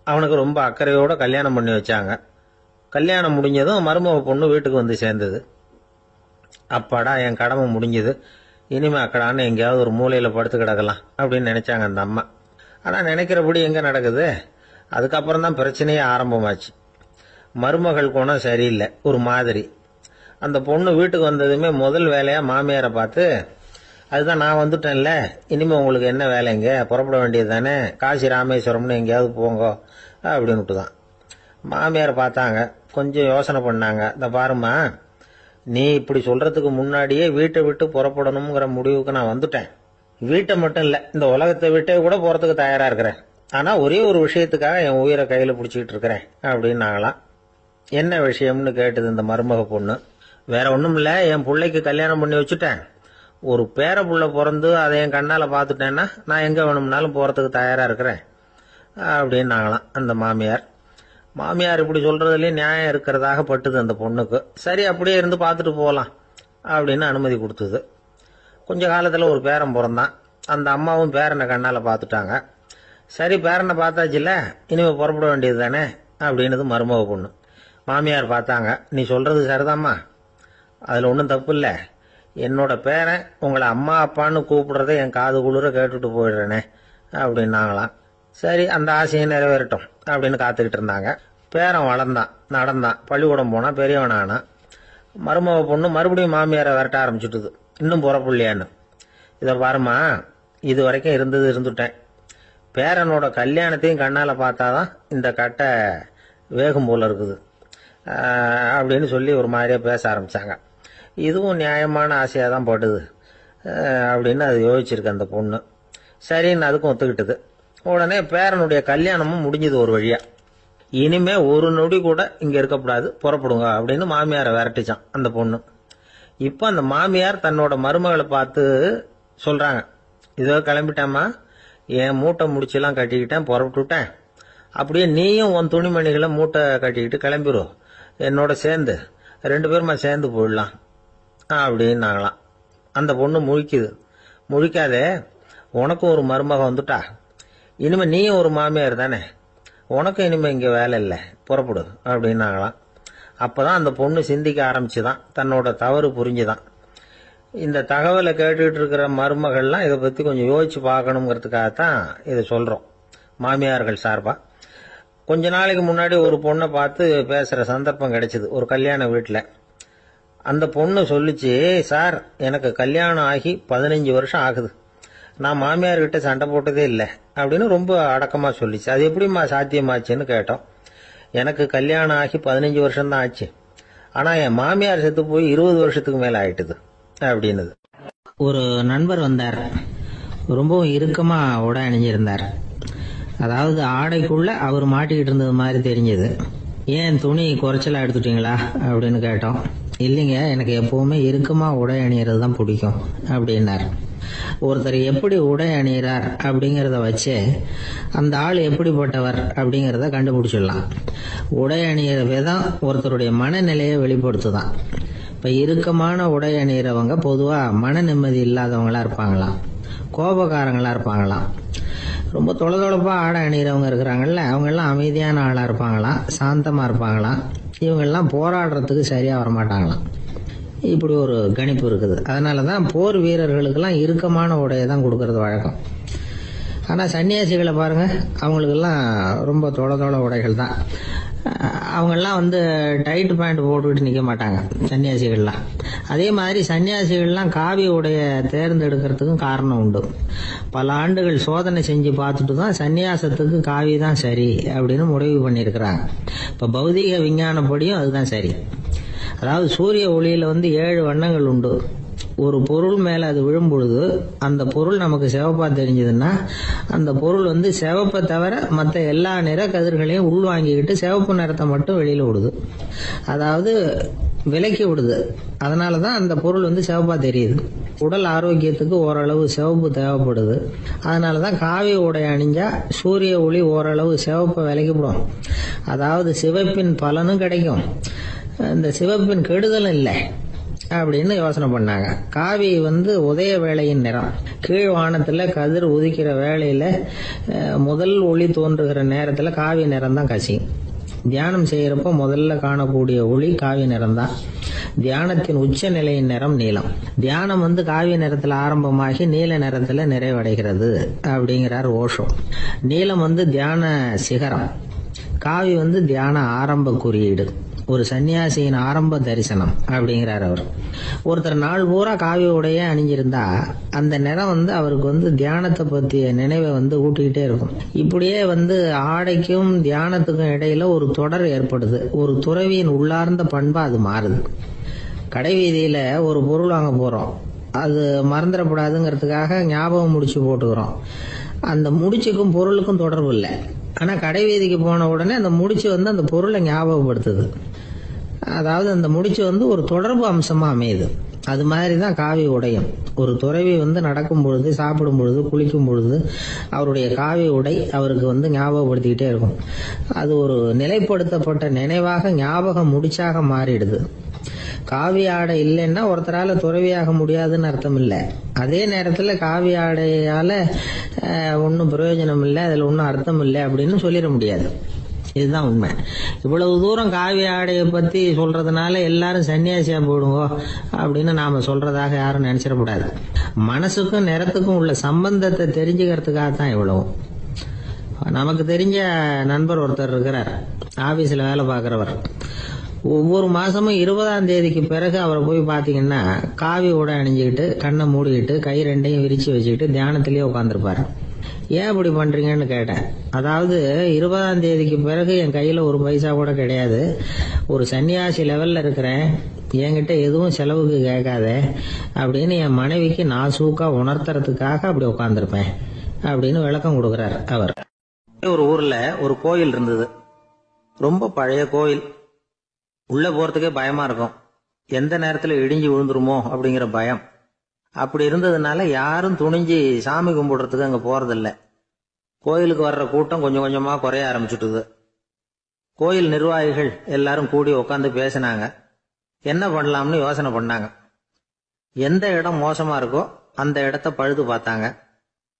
அவனுக்கு ரொம்ப அக்கறையோட கல்யாணம் பண்ணி வச்சாங்க. கல்யாணம் முடிஞ்சதும் மருமக பொண்ணு வீட்டுக்கு வந்து சேர்ந்தது. அப்பாடா, என் கடமை முடிஞ்சது, இனிமே அக்கடான்னு எங்கேயாவது ஒரு மூலையில படுத்து கிடக்கலாம் அப்படின்னு நினைச்சாங்க அந்த அம்மா. ஆனா நினைக்கிறபடி எங்க நடக்குது? அதுக்கப்புறம் தான் பிரச்சனையே ஆரம்பமாச்சு. மருமகள் குணம் சரியில்லை, ஒரு மாதிரி. அந்த பொண்ணு வீட்டுக்கு வந்ததுமே முதல் வேலையா மாமியாரை பார்த்து, அதுதான் நான் வந்துட்டேன்ல, இனிமே உங்களுக்கு என்ன வேலைங்க, புறப்பட வேண்டியது தானே, காசி ராமேஸ்வரம்னு எங்கேயாவது போங்க அப்படின்னுட்டு தான். மாமியார் பார்த்தாங்க, கொஞ்சம் யோசனை பண்ணாங்க. இந்த பாருமா, நீ இப்படி சொல்றதுக்கு முன்னாடியே வீட்டை விட்டு புறப்படணுங்கிற முடிவுக்கு நான் வந்துட்டேன். வீட்டை மட்டும் இல்ல, இந்த உலகத்தை விட்டே கூட போறதுக்கு தயாரா இருக்கிறேன். ஆனா ஒரே ஒரு விஷயத்துக்காக என் உயிரை கையில பிடிச்சிக்கிட்டு இருக்கிறேன் அப்படின்னாங்களாம். என்ன விஷயம்னு கேட்டது இந்த மருமக பொண்ணு. வேற ஒண்ணும் இல்ல, என் பிள்ளைக்கு கல்யாணம் பண்ணி வச்சுட்டேன். ஒரு பேர புள்ள பிறந்து அதை என் கண்ணால பாத்துட்டேன்னா நான் எங்க வேணும்னாலும் போறதுக்கு தயாரா இருக்கிறேன் அப்படின்னாங்களாம் அந்த மாமியார். மாமியார் இப்படி சொல்றதுலயே நியாயம் இருக்கிறதாக பட்டுது அந்த பொண்ணுக்கு. சரி, அப்படியே இருந்து பார்த்துட்டு போகலாம் அப்படின்னு அனுமதி கொடுத்தது. கொஞ்ச காலத்துல ஒரு பேரன் பிறந்தான். அந்த அம்மாவும் பேரனை கண்ணால பாத்துட்டாங்க. சரி, பேரனை பார்த்தாச்சுல, இனிமே புறப்பட வேண்டியது தானே அப்படின்னது மருமக பொண்ணு. மாமியார் பார்த்தாங்க, நீ சொல்றது சரிதாம்மா, அதுல ஒன்றும் தப்பு இல்லை. என்னோட பேரன் உங்களை அம்மா அப்பான்னு கூப்பிடுறத என் காது குளிர கேட்டுட்டு போயிடுறேனே அப்படின்னாங்களாம். சரி, அந்த ஆசையை நிறைவேறட்டும் அப்படின்னு காத்துக்கிட்டு இருந்தாங்க. பேரன் வளர்ந்தான், நடந்தான், பள்ளிக்கூடம் போனா, பெரியவனானா. மருமக பொண்ணு மறுபடியும் மாமியாரை விரட்ட ஆரம்பிச்சுட்டுது, இன்னும் புறப்புள்ளையான்னு. இதை பாருமா, இது வரைக்கும் இருந்துட்டேன். பேரனோட கல்யாணத்தையும் கண்ணால பார்த்தாதான் இந்த கட்டை வேகும் போல இருக்குது அப்படின்னு சொல்லி ஒரு மாதிரியா பேச ஆரம்பிச்சாங்க. இதுவும் நியாயமான ஆசையா தான் படுது அப்படின்னு அது யோசிச்சிருக்கு அந்த பொண்ணு. சரின்னு அதுக்கும் ஒத்துக்கிட்டது. உடனே பேரனுடைய கல்யாணமும் முடிஞ்சது ஒரு வழியா. இனிமே ஒரு நொடி கூட இங்க இருக்கக்கூடாது, புறப்படுங்க அப்படின்னு மாமியாரை விரட்டிச்சான் அந்த பொண்ணு. இப்ப அந்த மாமியார் தன்னோட மருமகளை பார்த்து சொல்றாங்க, இதோ கிளம்பிட்டேம்மா, என் மூட்டை முடிச்செல்லாம் கட்டிக்கிட்டேன், புறப்பட்டுட்டேன். அப்படியே நீயும் உன் துணிமணிகளை மூட்டை கட்டிக்கிட்டு கிளம்பிடும், என்னோட சேர்ந்து 2 பேருமா சேர்ந்து போயிடலாம் அப்படின்னாங்களாம். அந்த பொண்ணு முழிக்குது. முழிக்காதே, உனக்கும் ஒரு மருமக வந்துட்டா, இனிமே நீயும் ஒரு மாமியார் தானே, உனக்கும் இனிமே இங்க வேலை இல்லை, புறப்படு அப்படின்னாங்களாம். அப்பதான் அந்த பொண்ணு சிந்திக்க ஆரம்பிச்சுதான், தன்னோட தவறு புரிஞ்சுதான். இந்த தகவலை கேட்டுக்கிட்டு இருக்கிற மருமகள்லாம் இதை பத்தி கொஞ்சம் யோசிச்சு பார்க்கணுங்கிறதுக்காகத்தான் இதை சொல்றோம் மாமியார்கள் சார்பா. கொஞ்ச நாளைக்கு முன்னாடி ஒரு பொண்ணை பார்த்து பேசுற சந்தர்ப்பம் கிடைச்சது ஒரு கல்யாண வீட்டுல. அந்த பொண்ணு சொல்லிச்சு, சார், எனக்கு கல்யாணம் ஆகி 15 வருஷம் ஆகுது, நான் மாமியார்கிட்ட சண்டை போட்டதே இல்லை அப்படின்னு ரொம்ப அடக்கமா சொல்லிச்சு. அது எப்படிமா சாத்தியமாச்சுன்னு கேட்டோம். எனக்கு கல்யாணம் ஆகி 15 வருஷம் தான் ஆச்சு, ஆனா என் மாமியார் செத்து போய் 20 வருஷத்துக்கு மேல ஆயிட்டுது அப்படின்னுது. ஒரு நண்பர் வந்தார், ரொம்பவும் இறுக்கமா உடை அணிஞ்சிருந்தார். அதாவது ஆடைக்குள்ள அவர் மாட்டிக்கிட்டு இருந்தது மாதிரி தெரிஞ்சது. ஏன் துணி குறைச்சலா எடுத்துட்டீங்களா அப்படின்னு கேட்டோம். இல்லைங்க, எனக்கு எப்பவுமே இறுக்கமா உடை அணியறது தான் பிடிக்கும் அப்படின்னார். ஒருத்தர் எப்படி உடை அணிகிறார் அப்படிங்கிறத வச்சு அந்த ஆள் எப்படிப்பட்டவர் அப்படிங்கிறத கண்டுபிடிச்சிடலாம். உடை அணிகிற விதம் ஒருத்தருடைய மனநிலையை வெளிப்படுத்துதான். இப்ப இறுக்கமான உடை அணிகிறவங்க பொதுவா மன நிம்மதி இல்லாதவங்களா இருப்பாங்களாம், கோபக்காரங்களா இருப்பாங்களாம். ரொம்ப தொலைதொலைப்பா ஆடை அணிகிறவங்க இருக்கிறாங்கல்ல, அவங்க எல்லாம் அமைதியான ஆளா இருப்பாங்களாம், சாந்தமா இருப்பாங்களாம். இவங்கெல்லாம் போராடுறதுக்கு சரியா வரமாட்டாங்களாம். இப்படி ஒரு கணிப்பு இருக்குது. அதனாலதான் போர் வீரர்களுக்கெல்லாம் இறுக்கமான உடையை தான் கொடுக்கறது வழக்கம். ஆனா சன்னியாசிகளை பாருங்க, அவங்களுக்கெல்லாம் ரொம்ப தொலை உடைகள் தான். அவங்கெல்லாம் டைட் பேண்ட் போட்டுக்கிட்டு நிக்க மாட்டாங்க சன்னியாசிகள்லாம். அதே மாதிரி சன்னியாசிகள்லாம் காவி உடைய தேர்ந்தெடுக்கிறதுக்கும் காரணம் உண்டு. பல ஆண்டுகள் சோதனை செஞ்சு பார்த்துட்டு தான் சன்னியாசத்துக்கு காவி தான் சரி அப்படின்னு முடிவு பண்ணியிருக்கிறாங்க. இப்ப பௌதிக விஞ்ஞானப்படியும் அதுதான் சரி. அதாவது சூரிய ஒளியில 7 வண்ணங்கள் உண்டு. ஒரு பொருள் மேல அது விழும் பொழுது அந்த பொருள் நமக்கு சிவப்பா தெரிஞ்சதுன்னா அந்த பொருள் சிவப்பை தவிர மற்ற எல்லா நிற கதிர்களையும் உள்வாங்கிக்கிட்டு சிவப்பு நிறத்தை மட்டும் வெளியில விடுது, அதாவது விலக்கி விடுது. அதனாலதான் அந்த பொருள் சிவப்பா தெரியுது. உடல் ஆரோக்கியத்துக்கு ஓரளவு சிவப்பு தேவைப்படுது. அதனாலதான் காவி உடை அணிஞ்சா சூரிய ஒளி ஓரளவு சிவப்பை விலக்கிவிடும். அதாவது சிவப்பின் பலனும் கிடைக்கும், இந்த சிவப்பின் கெடுதலும் இல்லை அப்படின்னு யோசனை பண்ணாங்க. காவி உதய வேளையின் நிறம். கீழ் வானத்துல கதிர் உதிக்கிற வேளையில முதல் ஒளி தோன்றுகிற நேரத்துல காவி நிறம் தான் கசியும். தியானம் செய்யறப்ப முதல்ல காணக்கூடிய ஒளி காவி நிறம் தான். தியானத்தின் உச்ச நிலையின் நிறம் நீலம். தியானம் காவி நிறத்துல ஆரம்பமாகி நீல நிறத்துல நிறைவடைகிறது அப்படிங்கிறார் ஓஷோ. நீலம் தியான சிகரம், காவி தியான ஆரம்ப குறியீடு, ஒரு சன்னியாசியின் ஆரம்ப தரிசனம் அப்படிங்கிறார் அவர். ஒருத்தர் நாள் பூரா காவி உடைய அணிஞ்சிருந்தா அந்த நிறம் அவருக்கு தியானத்தை பற்றிய நினைவை ஊட்டிக்கிட்டே இருக்கும். இப்படியே ஆடைக்கும் தியானத்துக்கும் இடையில ஒரு தொடர் ஏற்படுது. ஒரு துறவியின் உள்ளார்ந்த பண்பா அது மாறுது. கடை வீதியில ஒரு பொருள் வாங்க போறோம், அது மறந்துடக்கூடாதுங்கிறதுக்காக ஞாபகம் முடிச்சு போட்டுக்கிறோம். அந்த முடிச்சுக்கும் பொருளுக்கும் தொடர்பு இல்லை. ஆனா கடை வீதிக்கு போன உடனே அந்த முடிச்சு அந்த பொருளை ஞாபகப்படுத்துது. அதாவது அந்த முடிச்சு ஒரு தொடர்பு அம்சமா அமையுது. அது மாதிரிதான் காவி உடையும். ஒரு துறவி நடக்கும் பொழுது, சாப்பிடும் பொழுது, குளிக்கும் பொழுது அவருடைய காவி உடை அவருக்கு ஞாபகப்படுத்திக்கிட்டே இருக்கும். அது ஒரு நிலைப்படுத்தப்பட்ட நினைவாக ஞாபக முடிச்சாக மாறிடுது. காவி ஆடை இல்லைன்னா ஒருத்தரால துறவியாக முடியாதுன்னு அர்த்தம் இல்லை. அதே நேரத்துல காவி ஆடையால ஒன்னும் பிரயோஜனம் இல்லை, அதுல ஒன்னும் அர்த்தம் இல்லை அப்படின்னு சொல்லிட முடியாது. இதுதான் உண்மை. இவ்வளவு தூரம் காவி ஆடையை பத்தி சொல்றதுனால எல்லாரும் சன்னியாசியா போடுங்க அப்படின்னு நாம சொல்றதாக யாரும் நினைச்சிடக்கூடாது. மனசுக்கும் நிறத்துக்கும் உள்ள சம்பந்தத்தை தெரிஞ்சுக்கிறதுக்காக தான் இவ்வளவு. நமக்கு தெரிஞ்ச நண்பர் ஒருத்தர் இருக்கிறார், ஆபீஸ்ல வேலை பார்க்கிறவர். ஒவ்வொரு மாசமும் 20ஆம் தேதிக்கு பிறகு அவரை போய் பாத்தீங்கன்னா காவி உடை அணிஞ்சுக்கிட்டு, கண்ணை மூடிக்கிட்டு, கை ரெண்டையும் விரிச்சு வச்சுக்கிட்டு தியானத்திலேயே உட்காந்துருப்பாரு. ஏன் இப்படி பண்றீங்கன்னு கேட்டேன். அதாவது 20ஆம் தேதிக்கு பிறகு என் கையில ஒரு பைசா கூட கிடையாது, ஒரு சன்னியாசி லெவல்ல இருக்கிறேன், என்கிட்ட எதுவும் செலவுக்கு கேட்காத அப்படின்னு என் மனைவிக்கு நாசூக்கா உணர்த்துறதுக்காக அப்படி உட்காந்துருப்பேன் அப்படின்னு விளக்கம் கொடுக்கிறார் அவர். ஒரு ஊர்ல ஒரு கோயில் இருந்தது, ரொம்ப பழைய கோயில். உள்ள போறதுக்கே பயமா இருக்கும், எந்த நேரத்துல இடிஞ்சு விழுந்துருமோ அப்படிங்கிற பயம். அப்படி இருந்ததுனால யாரும் துணிஞ்சு சாமி கும்பிடுறதுக்கு அங்க போறதில்ல. கோயிலுக்கு வர்ற கூட்டம் கொஞ்சம் கொஞ்சமா குறைய ஆரம்பிச்சுட்டுது. கோயில் நிர்வாகிகள் எல்லாரும் கூடி உட்காந்து பேசினாங்க. என்ன பண்ணலாம்னு யோசனை பண்ணாங்க. எந்த இடம் மோசமா இருக்கோ அந்த இடத்த பழுது பார்த்தாங்க.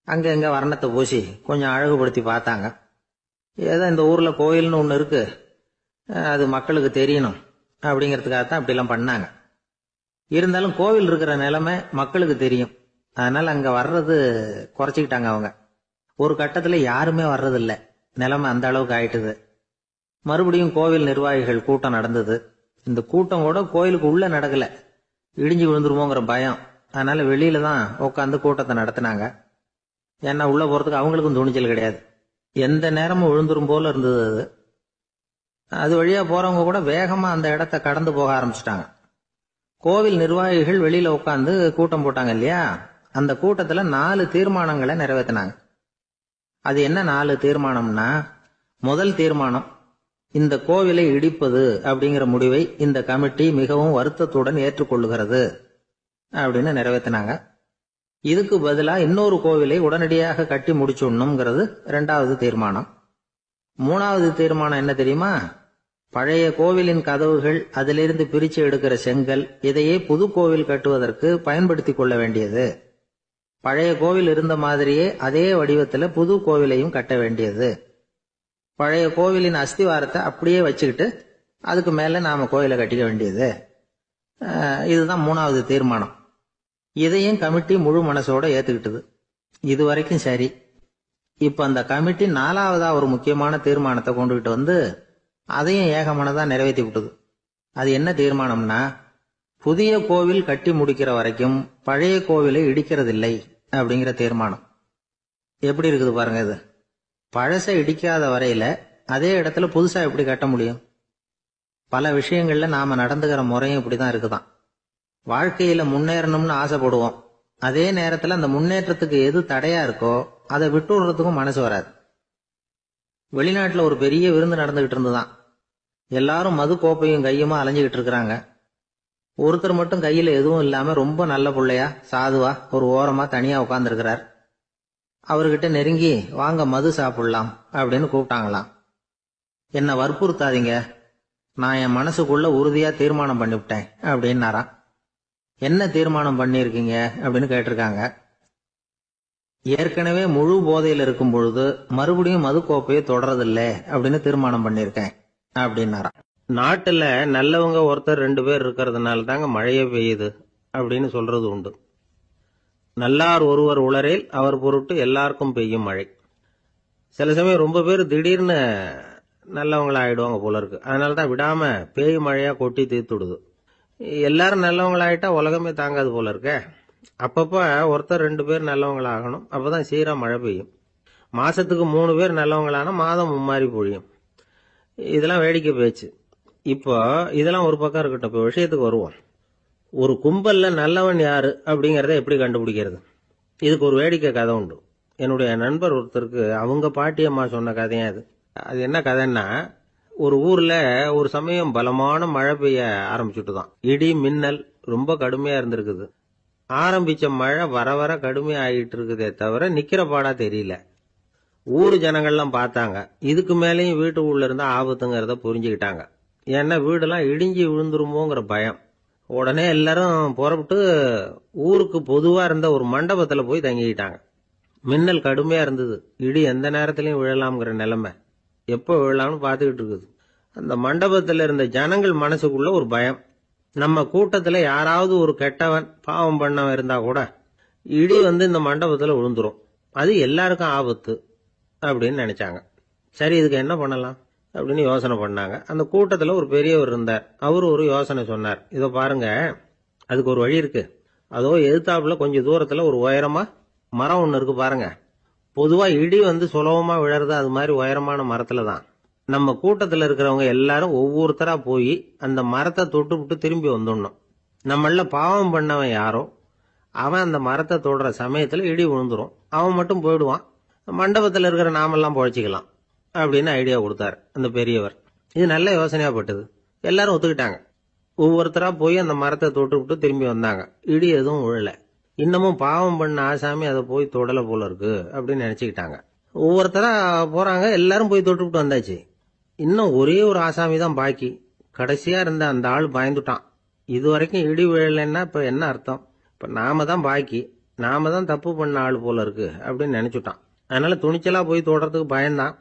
அங்க எங்க வர்ணத்தை பூசி கொஞ்சம் அழகுபடுத்தி பார்த்தாங்க. ஏதோ இந்த ஊர்ல கோயில்னு ஒண்ணு இருக்கு, அது மக்களுக்கு தெரியணும் அப்படிங்கிறதுக்காகத்தான் அப்படிலாம் பண்ணாங்க. இருந்தாலும் கோவில் இருக்கிற நிலைமை மக்களுக்கு தெரியும், அதனால அங்க வர்றது குறைச்சிக்கிட்டாங்க அவங்க. ஒரு கட்டத்துல யாருமே வர்றதில்லை, நிலைமை அந்த அளவுக்கு ஆயிட்டுது. மறுபடியும் கோவில் நிர்வாகிகள் கூட்டம் நடந்தது. இந்த கூட்டம் கூட கோயிலுக்கு உள்ள நடக்கல, இடிஞ்சு விழுந்துருமோங்கிற பயம். அதனால வெளியில தான் உட்காந்து கூட்டத்தை நடத்தினாங்க. ஏன்னா உள்ள போறதுக்கு அவங்களுக்கும் துணிச்சல் கிடையாது, எந்த நேரமும் விழுந்துரும் போல இருந்தது அது. அது வழியா போறவங்க கூட வேகமா அந்த இடத்த கடந்து போக ஆரம்பிச்சுட்டாங்க. கோவில் நிர்வாகிகள் வெளியில உட்காந்து கூட்டம் போட்டாங்க இல்லையா, அந்த கூட்டத்துல 4 தீர்மானங்களை நிறைவேற்றினாங்க. அது என்ன 4 தீர்மானம்னா, முதல் தீர்மானம், இந்த கோவிலை இடிப்பது அப்படிங்கிற முடிவை இந்த கமிட்டி மிகவும் வருத்தத்துடன் ஏற்றுக்கொள்ளுகிறது அப்படின்னு நிறைவேற்றினாங்க. இதுக்கு பதிலா இன்னொரு கோவிலை உடனடியாக கட்டி முடிச்சுடணுங்கிறது 2வது தீர்மானம். 3வது தீர்மானம் என்ன தெரியுமா, பழைய கோவிலின் கதவுகள், அதிலிருந்து பிரிச்சு எடுக்கிற செங்கல், இதையே புது கோவில் கட்டுவதற்கு பயன்படுத்தி கொள்ள வேண்டியது. பழைய கோவில் இருந்த மாதிரியே அதே வடிவத்துல புது கோவிலையும் கட்ட வேண்டியது. பழைய கோவிலின் அஸ்திவாரத்தை அப்படியே வச்சுக்கிட்டு அதுக்கு மேல நாம கோயிலை கட்டிக்க வேண்டியது. இதுதான் 3வது தீர்மானம். இதையும் கமிட்டி முழு மனசோட ஏத்துக்கிட்டது. இது வரைக்கும் சரி. இப்ப அந்த கமிட்டி 4வதா ஒரு முக்கியமான தீர்மானத்தை கொண்டுகிட்டு அதையும் ஏகமனதா நிறைவேற்றி விட்டது. அது என்ன தீர்மானம்னா, புதிய கோவில் கட்டி முடிக்கிற வரைக்கும் பழைய கோவிலை இடிக்கிறதில்லை அப்படிங்கிற தீர்மானம். எப்படி இருக்குது பாருங்க இது. பழசை இடிக்காத வரையில அதே இடத்துல புதுசா எப்படி கட்ட முடியும்? பல விஷயங்கள்ல நாம நடந்துகிற முறையும் இப்படிதான் இருக்குதான். வாழ்க்கையில முன்னேறணும்னு ஆசைப்படுவோம். அதே நேரத்துல அந்த முன்னேற்றத்துக்கு எது தடையா இருக்கோ அதை விட்டு விடுறதுக்கும் மனசு வராது. வெளிநாட்டுல ஒரு பெரிய விருந்து நடந்துகிட்டு இருந்துதான். எல்லாரும் மது கோப்பையும் கையுமா அலைஞ்சுகிட்டு இருக்கிறாங்க. ஒருத்தர் மட்டும் கையில எதுவும் இல்லாம ரொம்ப நல்ல புள்ளையா சாதுவா ஒரு ஓரமா தனியா உட்கார்ந்துருக்கிறார். அவர்கிட்ட நெருங்கி வாங்க மது சாப்பிடலாம் அப்படின்னு கூப்பிட்டாங்களாம். என்ன வற்புறுத்தாதீங்க, நான் என் மனசுக்குள்ள உறுதியா தீர்மானம் பண்ணிவிட்டேன் அப்படின்னாராம். என்ன தீர்மானம் பண்ணிருக்கீங்க அப்படின்னு கேட்டிருக்காங்க. ஏற்கனவே முழு போதையில் இருக்கும் பொழுது மறுபடியும் மது கோப்பையை தொடறதில்லை அப்படின்னு தீர்மானம் பண்ணிருக்கேன் அப்படின்னாராம். நாட்டுல நல்லவங்க ஒருத்தர் 2 பேர் இருக்கிறதுனால தாங்க மழையே பெய்யுது அப்படின்னு சொல்றது உண்டு. நல்லார் ஒருவர் உளரேல் அவர் பொருட்டு எல்லாருக்கும் பெய்யும் மழை. சில சமயம் ரொம்ப பேர் திடீர்னு நல்லவங்களா ஆயிடுவாங்க போல இருக்கு. அதனாலதான் விடாம பேய் மழையா கொட்டி தீர்த்துடுது. எல்லாரும் நல்லவங்களாயிட்டா உலகமே தாங்காது போல இருக்க. அப்பப்ப ஒருத்தர் 2 பேர் நல்லவங்களாகணும். அப்பதான் சீரா மழை பெய்யும். மாசத்துக்கு 3 பேர் நல்லவங்களானா மாதம் மும்மாரி பொழியும். இதெல்லாம் வேடிக்கை பேச்சு. இப்போ இதெல்லாம் ஒரு பக்கம் இருக்கட்டும். இப்போ விஷயத்துக்கு வருவோம். ஒரு கும்பல்ல நல்லவன் யாரு அப்படிங்கறத எப்படி கண்டுபிடிக்கிறது? இதுக்கு ஒரு வேடிக்கை கதை உண்டு. என்னுடைய நண்பர் ஒருத்தருக்கு அவங்க பாட்டியம்மா சொன்ன கதையா அது. அது என்ன கதைன்னா, ஒரு ஊர்ல ஒரு சமயம் பலமான மழை பெய்ய ஆரம்பிச்சுட்டுதான். இடி மின்னல் ரொம்ப கடுமையா இருந்திருக்குது. ஆரம்பிச்ச மழை வர வர கடுமையா ஆகிட்டு இருக்குதே தவிர நிக்கிற பாடா தெரியல. ஊரு ஜனங்கள்லாம் பார்த்தாங்க. இதுக்கு மேலேயும் வீட்டுக்குள்ள இருந்தா ஆபத்துங்கிறத புரிஞ்சுக்கிட்டாங்க. ஏன்னா வீடெல்லாம் இடிஞ்சு விழுந்துருமோங்கிற பயம். உடனே எல்லாரும் புறப்பட்டு ஊருக்கு பொதுவா இருந்த ஒரு மண்டபத்துல போய் தங்கிக்கிட்டாங்க. மின்னல் கடுமையா இருந்தது. இடி எந்த நேரத்திலையும் விழலாம்ங்கிற நிலைமை. எப்போ விழலாம்னு பார்த்துக்கிட்டு இருக்குது. அந்த மண்டபத்துல இருந்த ஜனங்கள் மனசுக்குள்ள ஒரு பயம். நம்ம கூட்டத்துல யாராவது ஒரு கெட்டவன் பாவம் பண்ணவன் இருந்தா கூட இடி இந்த மண்டபத்துல விழுந்துரும். அது எல்லாருக்கும் ஆபத்து அப்படின்னு நினைச்சாங்க. சரி, இதுக்கு என்ன பண்ணலாம் அப்படின்னு யோசனை பண்ணாங்க. அந்த கூட்டத்துல ஒரு பெரியவர் இருந்தார். அவரு ஒரு யோசனை சொன்னார். இதோ பாருங்க, அதுக்கு ஒரு வழி இருக்கு. அதோ எதிர்த்தாப்புல கொஞ்சம் தூரத்துல ஒரு உயரமா மரம் ஒண்ணு இருக்கு பாருங்க. பொதுவா இடி சுலபமா விழறது அது மாதிரி உயரமான மரத்துல தான். நம்ம கூட்டத்துல இருக்கிறவங்க எல்லாரும் ஒவ்வொருத்தரா போய் அந்த மரத்தை தொட்டு விட்டு திரும்பி வந்துடணும். நம்மள பாவம் பண்ணவன் யாரோ அவன் அந்த மரத்தை தொடுற சமயத்துல இடி விழுந்துரும். அவன் மட்டும் போயிடுவான். மண்டபத்துல இருக்கிற நாமெல்லாம் பொழைச்சிக்கலாம் அப்படின்னு ஐடியா கொடுத்தாரு அந்த பெரியவர். இது நல்ல யோசனையா பட்டது. எல்லாரும் ஒத்துக்கிட்டாங்க. ஒவ்வொருத்தரா போய் அந்த மரத்தை தொட்டு விட்டு திரும்பி வந்தாங்க. இடி எதுவும் விழல. இன்னமும் பாவம் பண்ண ஆசாமி அதை போய் தொடல போல இருக்கு அப்படின்னு நினைச்சுக்கிட்டாங்க. ஒவ்வொருத்தரா போறாங்க. எல்லாரும் போய் தொட்டு விட்டு வந்தாச்சு. இன்னும் ஒரே ஒரு ஆசாமி தான் பாக்கி. கடைசியா இருந்த அந்த ஆள் பயந்துட்டான். இது வரைக்கும் இடி விழலைன்னா இப்ப என்ன அர்த்தம்? இப்ப நாம தான் பாக்கி, நாம தான் தப்பு பண்ண ஆள் போல இருக்கு அப்படின்னு நினைச்சுட்டான். அதனால துணிச்சலா போய் தொடறதுக்கு பயந்தான்.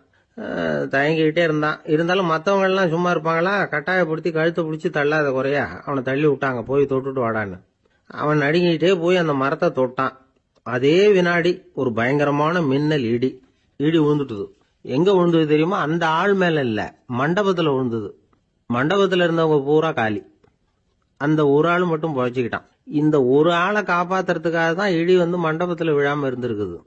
தயங்கிக்கிட்டே இருந்தான். இருந்தாலும் மற்றவங்க எல்லாம் சும்மா இருப்பாங்களா? கட்டாயப்படுத்தி கழுத்தை பிடிச்சி தள்ளாத குறையா அவனை தள்ளி விட்டாங்க. போய் தொட்டுட்டு வாடான்னு. அவன் நடுங்கிட்டே போய் அந்த மரத்தை தொட்டான். அதே வினாடி ஒரு பயங்கரமான மின்னல் இடி விழுந்துட்டுது. எங்க விழுந்தது தெரியுமா? அந்த ஆள் மேல இல்ல, மண்டபத்துல விழுந்தது. மண்டபத்துல இருந்தவங்க பூரா காலி. அந்த ஒரு ஆள் மட்டும் பொழைச்சிக்கிட்டான். இந்த ஒரு ஆளை காப்பாத்துறதுக்காக தான் இடி மண்டபத்துல விழாம இருந்திருக்குது.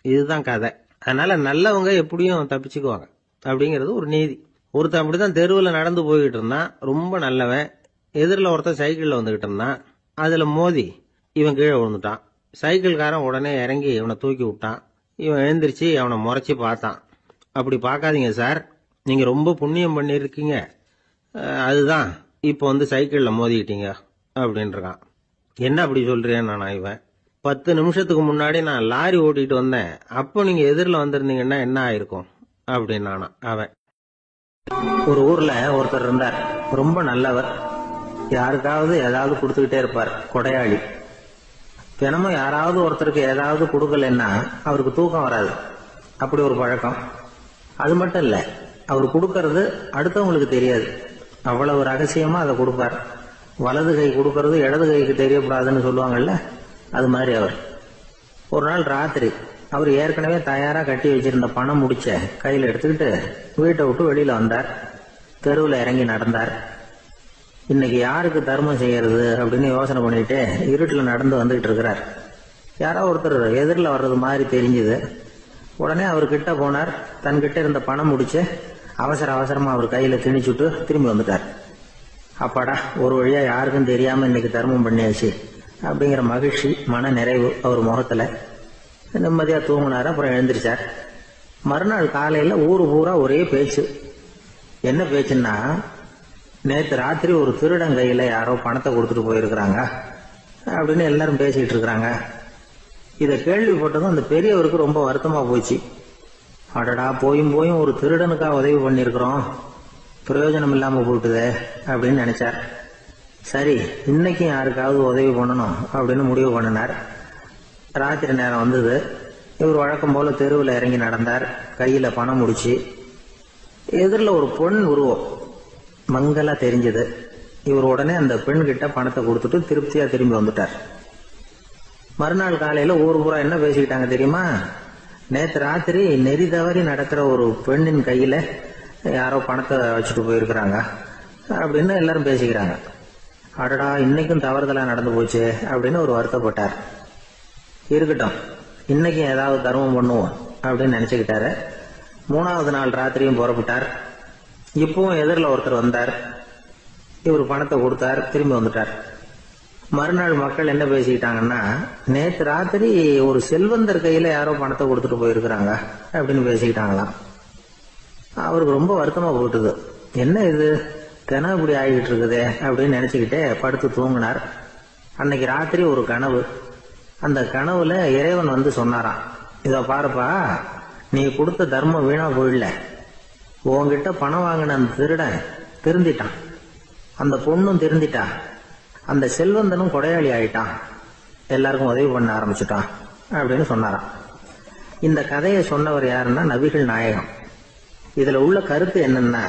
இதுதான் கதை. அதனால நல்லவங்க எப்படியும் தப்பிச்சுக்குவாங்க அப்படிங்கிறது ஒரு நீதி. ஒருத்தன் அப்படிதான் தெருவில் நடந்து போய்கிட்டு இருந்தான். ரொம்ப நல்லவன். எதிரில் ஒருத்தன் சைக்கிள்ல வந்துகிட்டு இருந்தான். அதுல மோதி இவன் கீழே விழுந்துட்டான். சைக்கிள்காரன் உடனே இறங்கி இவனை தூக்கி விட்டான். இவன் எழுந்திரிச்சு அவனை முறைச்சி பார்த்தான். அப்படி பார்க்காதீங்க சார், நீங்க ரொம்ப புண்ணியம் பண்ணிருக்கீங்க, அதுதான் இப்போ சைக்கிள்ல மோதிக்கிட்டீங்க அப்படின்றான். என்ன அப்படி சொல்றேன் நானா? இவன் 10 நிமிஷத்துக்கு முன்னாடி நான் லாரி ஓட்டிட்டு வந்தேன், அப்போ நீங்க எதிரில் வந்திருந்தீங்கன்னா என்ன ஆயிருக்கும் அப்படின்னானா அவன். ஒரு ஊர்ல ஒருத்தர் இருந்தார். ரொம்ப நல்லவர். யாருக்காவது ஏதாவது கொடுத்துக்கிட்டே இருப்பார். கொடையாளி. தினமும் யாராவது ஒருத்தருக்கு ஏதாவது கொடுக்கலன்னா அவருக்கு தூக்கம் வராது. அப்படி ஒரு பழக்கம். அது மட்டும் இல்ல, அவர் கொடுக்கறது அடுத்தவங்களுக்கு தெரியாது. அவ்வளவு ரகசியமா அதை கொடுப்பார். வலது கை கொடுக்கறது இடது கைக்கு தெரியக்கூடாதுன்னு சொல்லுவாங்கல்ல, அது மாதிரி அவர். ஒரு நாள் ராத்திரி அவர் ஏற்கனவே தயாரா கட்டி வச்சிருந்த பணம் முடிச்ச கையில எடுத்துக்கிட்டு வீட்டை விட்டு வெளியில வந்தார். தெருவில் இறங்கி நடந்தார். இன்னைக்கு யாருக்கு தர்மம் செய்யறது அப்படின்னு யோசனை பண்ணிட்டு இருட்டில் நடந்து வந்துகிட்டு இருக்கிறார். யாரோ ஒருத்தர் எதிரில் வர்றது மாதிரி தெரிஞ்சுது. உடனே அவர் கிட்ட போனார். தன்கிட்ட இருந்த பணம் முடிச்சு அவசரமா அவர் கையில திணிச்சுட்டு திரும்பி வந்துட்டார். அப்பாடா, ஒரு வழியா யாருக்கும் தெரியாம இன்னைக்கு தர்மம் பண்ணியாச்சு அப்படிங்கிற மகிழ்ச்சி, மன நிறைவு அவர் முகத்துல. நிம்மதியா தூங்கினார். அப்புறம் எழுந்திருச்சார். மறுநாள் காலையில ஊரு பூரா ஒரே பேச்சு. என்ன பேச்சுன்னா, நேற்று ராத்திரி ஒரு திருடன் கையில யாரோ பணத்தை கொடுத்துட்டு போயிருக்கிறாங்க அப்படின்னு எல்லாரும் பேசிட்டு இருக்கிறாங்க. இதை கேள்விப்பட்டதும் அந்த பெரியவருக்கு ரொம்ப வருத்தமா போச்சு. அடடா, போயும் போயும் ஒரு திருடனுக்கா உதவி பண்ணிருக்கிறோம், பிரயோஜனம் இல்லாம போட்டுதே அப்படின்னு நினைச்சார். சரி, இன்னைக்கும் யாருக்காவது உதவி பண்ணணும் அப்படின்னு முடிவு பண்ணினார். ராத்திரி நேரம் வந்தது. இவர் வழக்கம் போல தெருவில் இறங்கி நடந்தார். கையில பணம் முடிச்சு. எதிரில் ஒரு பொன் உருவம் மங்கலா தெரிஞ்சது. இவர் உடனே அந்த பெண் கிட்ட பணத்தை கொடுத்துட்டு திருப்தியா திரும்பி வந்துட்டார். மறுநாள் காலையில ஊர் பூரா என்ன பேசிக்கிட்டாங்க தெரியுமா? நேற்று ராத்திரி நெறி தவறி நடக்கிற ஒரு பெண்ணின் கையில யாரோ பணத்தை வச்சுட்டு போயிருக்கிறாங்க அப்படின்னு எல்லாரும் பேசிக்கிறாங்க. அடடா, இன்னைக்கும் தவறுதலா நடந்து போச்சு அப்படின்னு ஒரு வருத்தப்பட்டார். இருக்கட்டும், இன்னைக்கும் ஏதாவது தர்மம் பண்ணுவோம் அப்படின்னு நினைச்சுக்கிட்டாரு. 3வது நாள் ராத்திரியும் புறப்பட்டார். இப்பவும் எதிரில் ஒருத்தர் வந்தார். இவர் பணத்தை கொடுத்தார், திரும்பி வந்துட்டார். மறுநாள் மக்கள் என்ன பேசிக்கிட்டாங்கன்னா, நேற்று ராத்திரி ஒரு செல்வந்தர் கையில யாரோ பணத்தை கொடுத்துட்டு போயிருக்கிறாங்க அப்படின்னு பேசிக்கிட்டாங்களாம். அவருக்கு ரொம்ப வருத்தமா போட்டுது. என்ன இது, கனவு இப்படி ஆகிட்டு இருக்குதே அப்படின்னு நினைச்சுக்கிட்டே படுத்து தூங்கினார். அன்னைக்கு ராத்திரி ஒரு கனவு. அந்த கனவுல இறைவன் வந்து சொன்னாராம், இத பாருப்பா, நீ கொடுத்த தர்மம் வீணா போயிடல. உன்கிட்ட பணம் வாங்கின அந்த திருடன் திருந்திட்டான், அந்த பொண்ணும் திருந்திட்டா, அந்த செல்வந்தனும் கொடையாளி ஆயிட்டான், எல்லாருக்கும் உதவி பண்ண ஆரம்பிச்சுட்டான் அப்படின்னு சொன்னாராம். இந்த கதையை சொன்னவர் யாருன்னா நபிகள் நாயகம். இதுல உள்ள கருத்து என்னன்னா,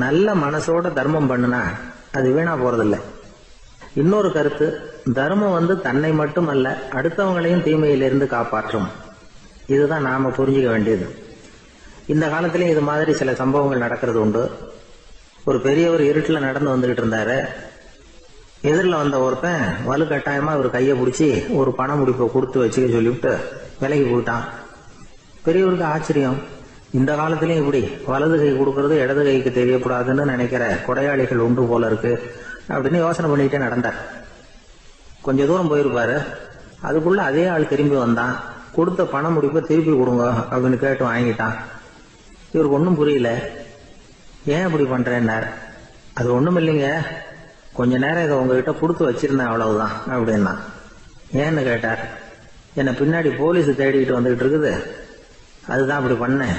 நல்ல மனசோட தர்மம் பண்ணுனா அது வீணா போறதில்லை. இன்னொரு கருத்து, தர்மம் வந்து தன்னை மட்டுமல்ல அடுத்தவங்களையும் தீமையிலிருந்து காப்பாற்றும். இதுதான் நாம புரிஞ்சுக்க வேண்டியது. இந்த காலத்திலயும் இது மாதிரி சில சம்பவங்கள் நடக்கிறது உண்டு. ஒரு பெரியவர் இருட்டில் நடந்து வந்துகிட்டு இருந்தாரு. எதிரில் வந்த ஒருத்தன் வலுக்கட்டாயமா இவர் கையை பிடிச்சி ஒரு பண முடிப்பை கொடுத்து வச்சுக்க சொல்லிவிட்டு விலைக்கு போயிட்டான். பெரியவருக்கு ஆச்சரியம். இந்த காலத்திலயும் இப்படி வலது கை கொடுக்கறது இடது கைக்கு தெரியக்கூடாதுன்னு நினைக்கிற கொடையாளிகள் உண்டு போல இருக்கு அப்படின்னு யோசனை பண்ணிக்கிட்டே நடந்தார். கொஞ்ச தூரம் போயிருப்பாரு. அதுக்குள்ள அதே ஆள் திரும்பி வந்தான். கொடுத்த பண முடிப்பை திருப்பி கொடுங்க அப்படின்னு கேட்டு வாங்கிட்டான். இவருக்கு ஒன்றும் புரியல. ஏன் இப்படி பண்றேன்னார். அது ஒண்ணும் இல்லைங்க, கொஞ்ச நேரம் இதை உங்ககிட்ட கொடுத்து வச்சிருந்தேன், அவ்வளவுதான் அப்படின்னா. ஏன்னு கேட்டார். என்னை பின்னாடி போலீஸ் தேடிக்கிட்டு வந்துகிட்டு இருக்குது, அதுதான் அப்படி பண்ணேன்,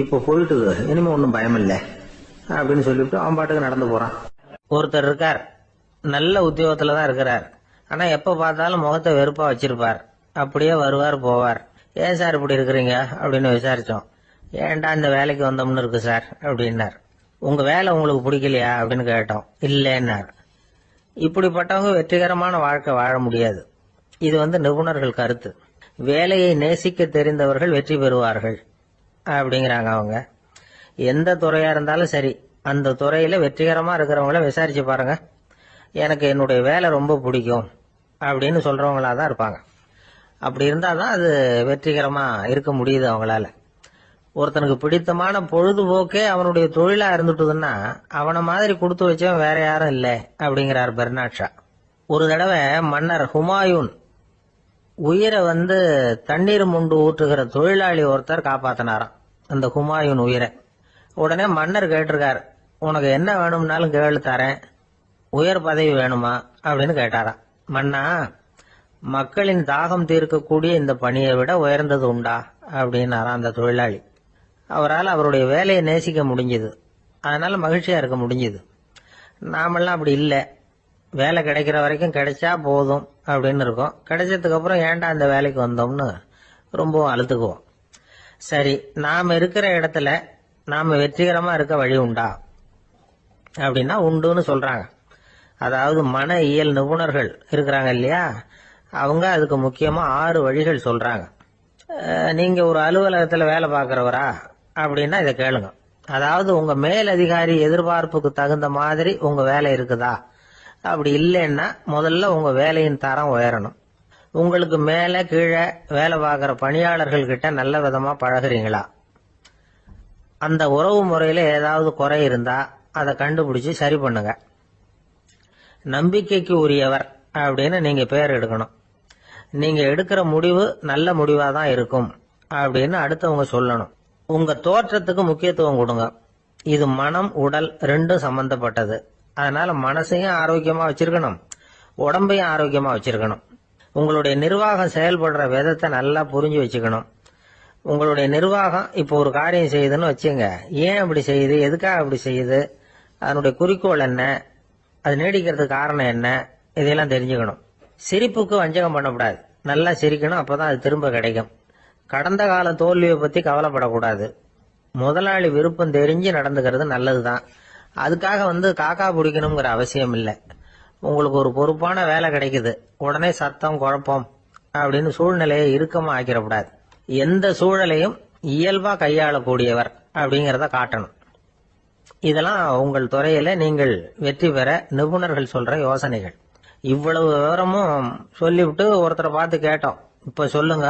இப்போ போயிட்டுது, இனிமே ஒன்றும் பயம் இல்லை அப்படின்னு சொல்லிவிட்டு அவன் பாட்டுக்கு நடந்து போறான். ஒருத்தர் இருக்கார், நல்ல உத்தியோகத்துல தான் இருக்கிறார். ஆனா எப்ப பார்த்தாலும் முகத்தை வெறுப்பா வச்சிருப்பார். அப்படியே வருவார் போவார். ஏன் சார் இப்படி இருக்கிறீங்க அப்படின்னு விசாரிச்சோம். ஏன்டா இந்த வேலைக்கு வந்தோம்னு இருக்கு சார் அப்படின்னார். உங்க வேலை உங்களுக்கு பிடிக்கலையா அப்படின்னு கேட்டோம். இல்லைன்னார். இப்படிப்பட்டவங்க வெற்றிகரமான வாழ்க்கை வாழ முடியாது. இது நிபுணர்கள் கருத்து. வேலையை நேசிக்க தெரிந்தவர்கள் வெற்றி பெறுவார்கள் அப்படிங்கிறாங்க அவங்க. எந்த துறையா இருந்தாலும் சரி, அந்த துறையில வெற்றிகரமா இருக்கிறவங்கள விசாரிச்சு பாருங்க. எனக்கு என்னுடைய வேலை ரொம்ப பிடிக்கும் அப்படின்னு சொல்றவங்களா தான் இருப்பாங்க. அப்படி இருந்தாதான் அது வெற்றிகரமா இருக்க முடியுது அவங்களால. ஒருத்தனுக்கு பிடித்தமான பொழுதுபோக்கே அவனுடைய தொழிலா இருந்துட்டுதுன்னா அவனை மாதிரி கொடுத்து வச்சவன் வேற யாரும் இல்லை அப்படிங்கிறார் பெர்னாட் ஷா. ஒரு தடவை மன்னர் ஹுமாயூன் உயிரை தண்ணீர் முண்டு ஊற்றுகிற தொழிலாளி ஒருத்தர் காப்பாத்தினாராம் அந்த ஹுமாயூன் உயிரை. உடனே மன்னர் கேட்டிருக்கார், உனக்கு என்ன வேணும்னாலும் கேளு தரேன், உயர் பதவி வேணுமா அப்படின்னு கேட்டாராம். மன்னா, மக்களின் தாகம் தீர்க்கக்கூடிய இந்த பணியை விட உயர்ந்தது உண்டா அப்படின்னாராம் அந்த தொழிலாளி. அவரால் அவருடைய வேலையை நேசிக்க முடிஞ்சது, அதனால மகிழ்ச்சியா இருக்க முடிஞ்சது. நாமெல்லாம் அப்படி இல்லை. வேலை கிடைக்கிற வரைக்கும் கிடைச்சா போதும் அப்படின்னு இருக்கோம். கிடைச்சதுக்கு அப்புறம் ஏன்டா அந்த வேலைக்கு வந்தோம்னு ரொம்பவும் அழுத்துக்குவோம். சரி, நாம இருக்கிற இடத்துல நாம வெற்றிகரமா இருக்க வழி உண்டா அப்படின்னா உண்டுன்னு சொல்றாங்க. அதாவது மன இயல் நிபுணர்கள் இருக்கிறாங்க இல்லையா, அவங்க அதுக்கு முக்கியமா 6 வழிகள் சொல்றாங்க. நீங்க ஒரு அலுவலகத்துல வேலை பார்க்கிறவரா அப்படின்னா இதை கேளுங்க. அதாவது உங்க மேல் அதிகாரி எதிர்பார்ப்புக்கு தகுந்த மாதிரி உங்க வேலை இருக்குதா? அப்படி இல்லைன்னா முதல்ல உங்க வேலையின் தரம் உயரணும். உங்களுக்கு மேல கீழே வேலை பார்க்கிற பணியாளர்கள் கிட்ட நல்ல விதமா பழகுறீங்களா? அந்த உறவு முறையில ஏதாவது குறை இருந்தா அதை கண்டுபிடிச்சு சரி பண்ணுங்க. நம்பிக்கைக்கு உரியவர் அப்படின்னு நீங்க பேர் எடுக்கணும். நீங்க எடுக்கிற முடிவு நல்ல முடிவா தான் இருக்கும் அப்படின்னு அடுத்தவங்க சொல்லணும். உங்க தோற்றத்துக்கு முக்கியத்துவம் கொடுங்க. இது மனம் உடல் ரெண்டும் சம்பந்தப்பட்டது. அதனால மனசையும் ஆரோக்கியமா வச்சிருக்கணும், உடம்பையும் ஆரோக்கியமா வச்சிருக்கணும். உங்களுடைய நிர்வாகம் செயல்படுற விதத்தை நல்லா புரிஞ்சு வச்சுக்கணும். உங்களுடைய நிர்வாகம் இப்போ ஒரு காரியம் செய்யுதுன்னு வச்சுங்க, ஏன் அப்படி செய்யுது, எதுக்காக அப்படி செய்யுது, அதனுடைய குறிக்கோள் என்ன, அது நீடிக்கிறதுக்கு காரணம் என்ன, இதெல்லாம் தெரிஞ்சுக்கணும். சிரிப்புக்கு வஞ்சகம் பண்ணக்கூடாது, நல்லா சிரிக்கணும், அப்பதான் அது திரும்ப கிடைக்கும். கடந்த கால தோல்வியை பத்தி கவலைப்படக்கூடாது. முதலாளி விருப்பம் தெரிஞ்சு நடந்துக்கிறது நல்லதுதான். அதுக்காக காக்கா பிடிக்கணுங்கிற அவசியம் இல்லை. உங்களுக்கு ஒரு பொறுப்பான வேலை கிடைக்குது, உடனே சத்தம் குழப்பம் அப்படின்னு சூழ்நிலையை இறுக்கமா ஆக்கிடக்கூடாது. எந்த சூழலையும் இயல்பா கையாளக்கூடியவர் அப்படிங்கறத காட்டணும். இதெல்லாம் உங்கள் துறையில நீங்கள் வெற்றி பெற நிபுணர்கள் சொல்ற யோசனைகள். இவ்வளவு விவரமும் சொல்லிவிட்டு ஒருத்தரை பார்த்து கேட்டோம், இப்ப சொல்லுங்க,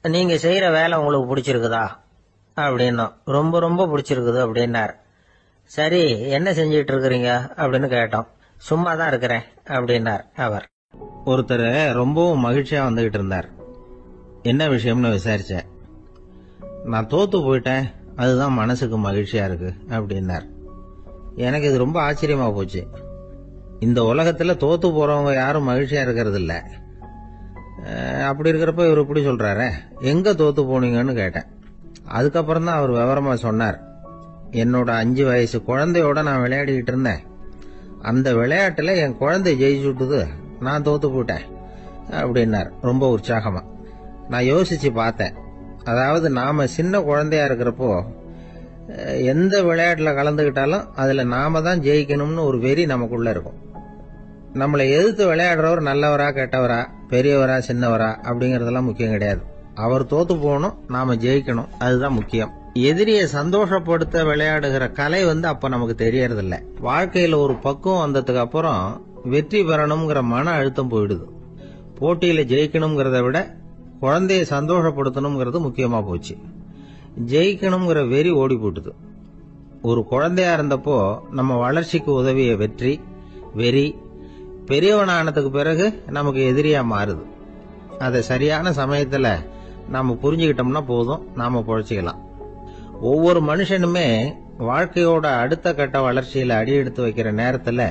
நீங்க செய்யற வேலை உங்களுக்கு பிடிச்சிருக்குதா அப்படின்னோம். ரொம்ப ரொம்ப பிடிச்சிருக்குது அப்படின்னார். சரி, என்ன செஞ்சிட்டு இருக்கிறீங்க அப்படின்னு கேட்டோம். சும்மா தான் இருக்கிறேன் அப்படின்னார் அவர். ஒருத்தர் ரொம்பவும் மகிழ்ச்சியா வந்துகிட்டு இருந்தார். என்ன விஷயம்னு விசாரிச்சேன். நான் தோத்து போயிட்டேன், அதுதான் மனசுக்கு மகிழ்ச்சியா இருக்கு அப்படின்னார். எனக்கு இது ரொம்ப ஆச்சரியமா போச்சு. இந்த உலகத்துல தோத்து போறவங்க யாரும் மகிழ்ச்சியா இருக்கிறது இல்ல. அப்படி இருக்கிறப்ப இவர் இப்படி சொல்றாரு, எங்க தோத்து போனீங்கன்னு கேட்டேன். அதுக்கப்புறம் தான் அவர் விவரமா சொன்னார். என்னோட 5 வயசு குழந்தையோட நான் விளையாடிக்கிட்டு இருந்தேன். அந்த விளையாட்டுல என் குழந்தை ஜெயிச்சுட்டுது, நான் தோத்து போயிட்டேன் அப்படின்னார் ரொம்ப உற்சாகமா. நான் யோசிச்சு பார்த்தேன். அதாவது நாம சின்ன குழந்தையா இருக்கிறப்போ எந்த விளையாட்டுல கலந்துகிட்டாலும் அதுல நாம தான் ஜெயிக்கணும்னு ஒரு வெறி நமக்குள்ள இருக்கும். நம்மளை எதிர்த்து விளையாடுறவர் நல்லவரா கெட்டவரா, பெரியவரா சின்னவரா அப்படிங்கறதெல்லாம் முக்கியம் கிடையாது. அவர் தோத்து போகணும், நாம ஜெயிக்கணும், அதுதான் முக்கியம். எதிரியை சந்தோஷப்படுத்த விளையாடுகிற கலை அப்ப நமக்கு தெரியறதில்ல. வாழ்க்கையில ஒரு பக்குவம் வந்ததுக்கு அப்புறம் வெற்றி பெறணுங்கிற மன அழுத்தம் போயிடுது. போட்டியில ஜெயிக்கணுங்கிறத விட குழந்தைய சந்தோஷப்படுத்தணுங்கிறது முக்கியமா போச்சு. ஜெயிக்கணுங்கிற வெறி ஓடி போட்டுது. ஒரு குழந்தையா இருந்தப்போ நம்ம வளர்ச்சிக்கு உதவிய வெறி பெரியவனானதுக்கு பிறகு நமக்கு எதிரியா மாறுது. அதை சரியான சமயத்துல நாம புரிஞ்சுக்கிட்டோம்னா போதும், நாம பொழைச்சிக்கலாம். ஒவ்வொரு மனுஷனுமே வாழ்க்கையோட அடுத்த கட்ட வளர்ச்சியில அடி எடுத்து வைக்கிற நேரத்துல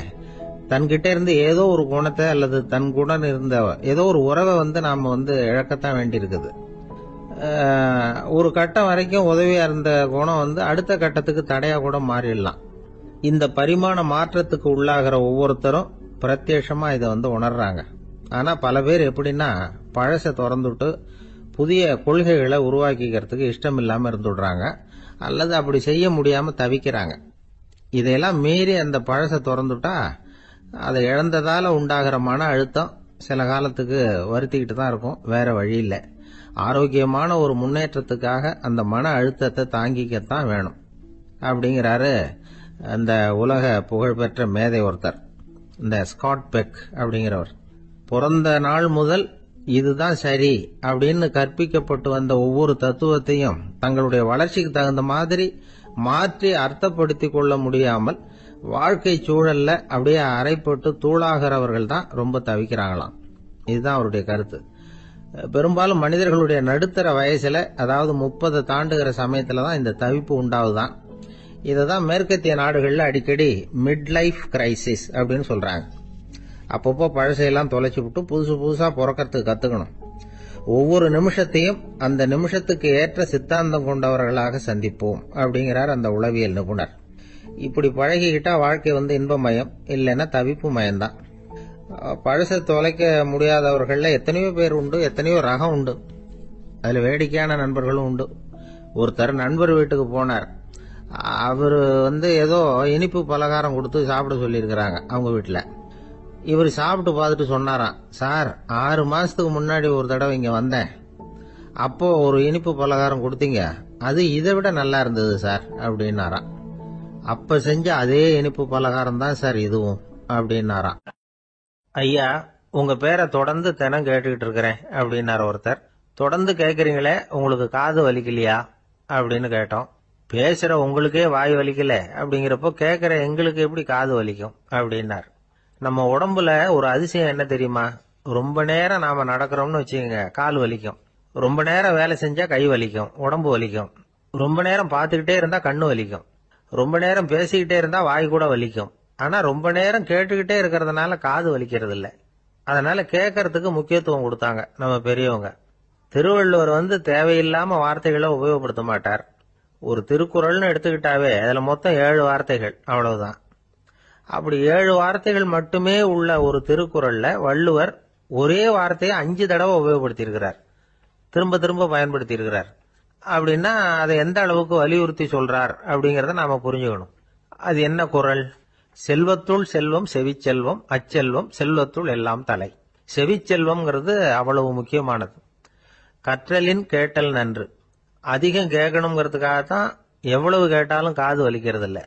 தன்கிட்ட இருந்து ஏதோ ஒரு குணத்தை அல்லது தன் குணம் இருந்த ஏதோ ஒரு உறவை நாம இழக்கத்தான் வேண்டி இருக்குது. ஒரு கட்டம் வரைக்கும் உதவியா இருந்த குணம் அடுத்த கட்டத்துக்கு தடையா கூட மாறிடலாம். இந்த பரிமாண மாற்றத்துக்கு உள்ளாகிற ஒவ்வொருத்தரும் பிரத்யட்சமா இதை உணர்றாங்க. ஆனா பல பேர் எப்படின்னா, பழச திறந்துட்டு புதிய கொள்கைகளை உருவாக்கிக்கிறதுக்கு இஷ்டம் இல்லாம இருந்துடுறாங்க, அல்லது அப்படி செய்ய முடியாம தவிக்கிறாங்க. இதையெல்லாம் மீறி அந்த பழச திறந்துட்டா அதை இழந்ததால உண்டாகிற மன அழுத்தம் சில காலத்துக்கு வருத்திக்கிட்டு தான் இருக்கும், வேற வழி இல்லை. ஆரோக்கியமான ஒரு முன்னேற்றத்துக்காக அந்த மன அழுத்தத்தை தாங்கிக்கத்தான் வேணும் அப்படிங்கிறாரு அந்த உலக புகழ்பெற்ற மேதை ஒருத்தர், இந்த ஸ்காட் பெக் அப்படிங்கிறவர். பிறந்த நாள் முதல் இதுதான் சரி அப்படின்னு கற்பிக்கப்பட்டு வந்த ஒவ்வொரு தத்துவத்தையும் தங்களுடைய வளர்ச்சிக்கு தகுந்த மாதிரி மாற்றி அர்த்தப்படுத்தி கொள்ள முடியாமல் வாழ்க்கை சூழல்ல அப்படியே அரைப்பட்டு தூளாகிறவர்கள் தான் ரொம்ப தவிக்கிறாங்களாம். இதுதான் அவருடைய கருத்து. பெரும்பாலும் மனிதர்களுடைய நடுத்தர வயசுல, அதாவது 30 தாண்டுகிற சமயத்துல தான் இந்த தவிப்பு உண்டாவுதான். இததான் மேற்கத்திய நாடுகள்ல அடிக்கடி மிட் லைஃப் கிரைசிஸ் அப்படின்னு சொல்றாங்க. அப்பப்போ பழசையெல்லாம் தொலைச்சு விட்டு புதுசு புதுசா பிறக்கிறதுக்கு கத்துக்கணும். ஒவ்வொரு நிமிஷத்தையும் அந்த நிமிஷத்துக்கு ஏற்ற சித்தாந்தம் கொண்டவர்களாக சந்திப்போம் அப்படிங்கிறார் அந்த உளவியல் நிபுணர். இப்படி பழகிக்கிட்டா வாழ்க்கை இன்பமயம், இல்லைன்னா தவிப்பு மயம்தான். பழச தொலைக்க முடியாதவர்கள்ல எத்தனையோ பேர் உண்டு, எத்தனையோ ரகம் உண்டு. அதுல வேடிக்கையான நண்பர்களும் உண்டு. ஒருத்தர் நண்பர் வீட்டுக்கு போனார். அவரு ஏதோ இனிப்பு பலகாரம் கொடுத்து சாப்பிட சொல்லியிருக்கிறாங்க அவங்க வீட்டுல. இவர் சாப்பிட்டு பார்த்துட்டு சொன்னாராம், சார் 6 மாசத்துக்கு முன்னாடி ஒரு தடவை இங்க வந்தேன், அப்போ ஒரு இனிப்பு பலகாரம் கொடுத்தீங்க, அது இதை விட நல்லா இருந்தது சார் அப்படின்னாராம். அப்ப செஞ்ச அதே இனிப்பு பலகாரம் தான் சார் இதுவும் அப்படின்னாராம். ஐயா, உங்க பேரை தொடர்ந்து தினம் கேட்டுக்கிட்டு இருக்கிறேன் அப்படின்னாரு ஒருத்தர். தொடர்ந்து கேட்கறீங்களே, உங்களுக்கு காது வலிக்கலையா அப்படின்னு கேட்டோம். பேசுற உங்களுக்கே வாய் வலிக்கல அப்படிங்கிறப்போ கேட்கிற எங்களுக்கு எப்படி காது வலிக்கும் அப்படின்னார். நம்ம உடம்புல ஒரு அதிசயம் என்ன தெரியுமா? ரொம்ப நேரம் நாம நடக்கிறோம்னு வச்சுக்கோங்க, கால் வலிக்கும். ரொம்ப நேரம் வேலை செஞ்சா கை வலிக்கும், உடம்பு வலிக்கும். ரொம்ப நேரம் பார்த்துக்கிட்டே இருந்தா கண்ணு வலிக்கும். ரொம்ப நேரம் பேசிக்கிட்டே இருந்தா வாய் கூட வலிக்கும். ஆனா ரொம்ப நேரம் கேட்டுக்கிட்டே இருக்கிறதுனால காது வலிக்கிறது இல்ல. அதனால கேட்கறதுக்கு முக்கியத்துவம் கொடுத்தாங்க நம்ம பெரியவங்க. திருவள்ளுவர் தேவையில்லாம வார்த்தைகளை உபயோகப்படுத்த மாட்டார். ஒரு திருக்குறள்னு எடுத்துக்கிட்டாவே அதுல மொத்தம் 7 வார்த்தைகள், அவ்வளவுதான். அப்படி 7 வார்த்தைகள் மட்டுமே உள்ள ஒரு திருக்குறள்ல வள்ளுவர் ஒரே வார்த்தையை 5 தடவை உபயோகப்படுத்தியிருக்கிறார், திரும்ப திரும்ப பயன்படுத்தி இருக்கிறார். அப்படின்னா அதை எந்த அளவுக்கு வலியுறுத்தி சொல்றார் அப்படிங்கறத நாம புரிஞ்சுக்கணும். அது என்ன குறள்? செல்வத்துள் செல்வம் செவிச்செல்வம், அச்செல்வம் செல்வத்துள் எல்லாம் தலை. செவிச்செல்வம்ங்கிறது அவ்வளவு முக்கியமானது. கற்றலின் கேட்டல் நன்று. அதிகம் கேட்கணுங்கிறதுக்காகத்தான் எவ்வளவு கேட்டாலும் காது வலிக்கிறது இல்ல.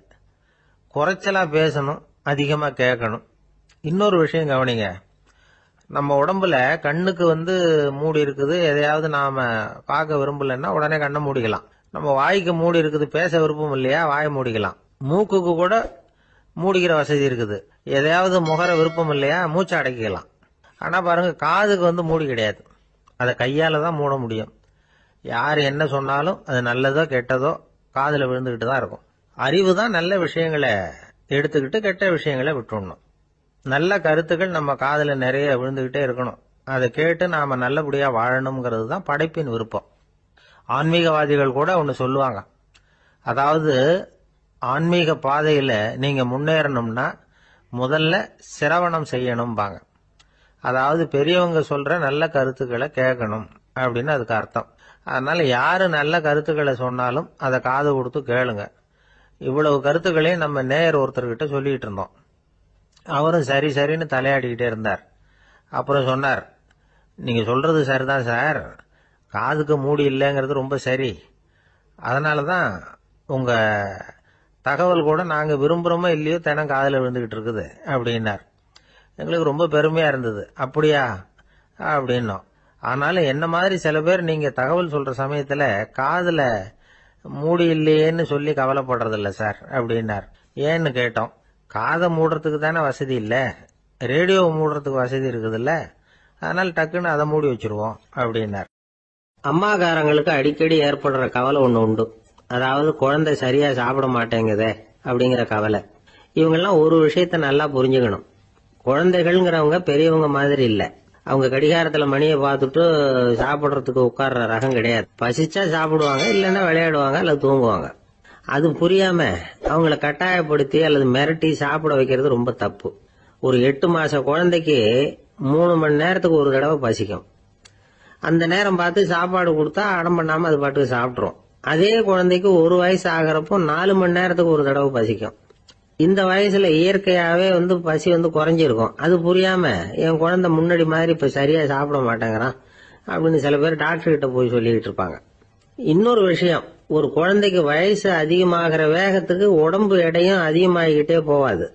குறைச்சலா பேசணும், அதிகமா கேட்கணும். இன்னொரு விஷயம் கவனிங்க. நம்ம உடம்புல கண்ணுக்கு மூடி இருக்குது, எதையாவது நாம பார்க்க விரும்பலன்னா உடனே கண்ணை மூடிக்கலாம். நம்ம வாய்க்கு மூடி இருக்குது, பேச விருப்பம் இல்லையா, வாயை மூடிக்கலாம். மூக்குக்கு கூட மூடிக்கிற வசதி இருக்குது, எதையாவது முகர விருப்பம் இல்லையா, மூச்சை அடக்கிக்கலாம். ஆனா பாருங்க, காதுக்கு மூடி கிடையாது. அதை கையால தான் மூட முடியும். யார் என்ன சொன்னாலும் அது நல்லதோ கெட்டதோ காதுல விழுந்துகிட்டு தான் இருக்கும். அறிவு தான் நல்ல விஷயங்களை எடுத்துக்கிட்டு கெட்ட விஷயங்களை விட்டுடணும். நல்ல கருத்துக்கள் நம்ம காதுல நிறைய விழுந்துகிட்டே இருக்கணும். அதை கேட்டு நாம நல்லபடியா வாழணுங்கிறது தான் படைப்பின் விருப்பம். ஆன்மீகவாதிகள் கூட ஒன்னு சொல்லுவாங்க. அதாவது, ஆன்மீக பாதையில நீங்க முன்னேறணும்னா முதல்ல சிரவணம் செய்யணும்பாங்க. அதாவது பெரியவங்க சொல்ற நல்ல கருத்துக்களை கேட்கணும் அப்படின்னு அதுக்கு அர்த்தம். அதனால யாரு நல்ல கருத்துக்களை சொன்னாலும் அதை காது கொடுத்து கேளுங்க. இவ்வளவு கருத்துக்களையும் நம்ம நேயர் ஒருத்தர்கிட்ட சொல்லிட்டு இருந்தோம். அவரும் சரி சரின்னு தலையாடிக்கிட்டே இருந்தார். அப்புறம் சொன்னார், நீங்க சொல்றது சரிதான் சார், காதுக்கு மூடி இல்லைங்கிறது ரொம்ப சரி. அதனாலதான் உங்க தகவல் கூட நாங்க விரும்புறோமோ இல்லையோ தினம் காதுல விழுந்துகிட்டு இருக்குது அப்படின்னார். எங்களுக்கு ரொம்ப பெருமையா இருந்தது. அப்படியா அப்படின்னோம். ஆனாலும் என்ன மாதிரி சில பேர் நீங்க தகவல் சொல்ற சமயத்துல காதுல மூடி இல்லையேன்னு சொல்லி கவலைப்படுறதில்ல சார் அப்படின்னார். ஏன்னு கேட்டோம். காதை மூடுறதுக்கு தானே வசதி இல்ல, ரேடியோ மூடுறதுக்கு வசதி இருக்குதுல்ல, அதனால டக்குன்னு அதை மூடி வச்சிருவோம் அப்படின்னார். அம்மாக்காரங்களுக்கு அடிக்கடி ஏற்படுற கவலை ஒண்ணு உண்டு. அதாவது, குழந்தை சரியா சாப்பிட மாட்டேங்குதே அப்படிங்கிற கவலை. இவங்கெல்லாம் ஒரு விஷயத்த நல்லா புரிஞ்சுக்கணும். குழந்தைகள்ங்கிறவங்க பெரியவங்க மாதிரி இல்ல. அவங்க கடிகாரத்துல மணியை பார்த்துட்டு சாப்பிடுறதுக்கு உட்கார்ற ரகம் கிடையாது. பசிச்சா சாப்பிடுவாங்க, இல்லைன்னா விளையாடுவாங்க அல்லது தூங்குவாங்க. அது புரியாம அவங்கள கட்டாயப்படுத்தி அல்லது மிரட்டி சாப்பிட வைக்கிறது ரொம்ப தப்பு. ஒரு 8 மாச குழந்தைக்கு 3 மணி நேரத்துக்கு ஒரு தடவை பசிக்கும். அந்த நேரம் பார்த்து சாப்பாடு கொடுத்தா அடம் பண்ணாம அது பாட்டுக்கு சாப்பிட்டுரும். அதே குழந்தைக்கு 1 வயசு ஆகிறப்போ 4 மணி நேரத்துக்கு ஒரு தடவை பசிக்கும். இந்த வயசுல இயற்கையாவே பசி குறைஞ்சிருக்கும். அது புரியாம என் குழந்தை முன்னாடி மாதிரி இப்ப சரியா சாப்பிட மாட்டேங்கிறான் அப்படின்னு சில பேர் டாக்டர் கிட்ட போய் சொல்லிட்டு இருப்பாங்க. இன்னொரு விஷயம், ஒரு குழந்தைக்கு வயசு அதிகமாகிற வேகத்துக்கு உடம்பு எடையும் அதிகமாகிக்கிட்டே போவாது.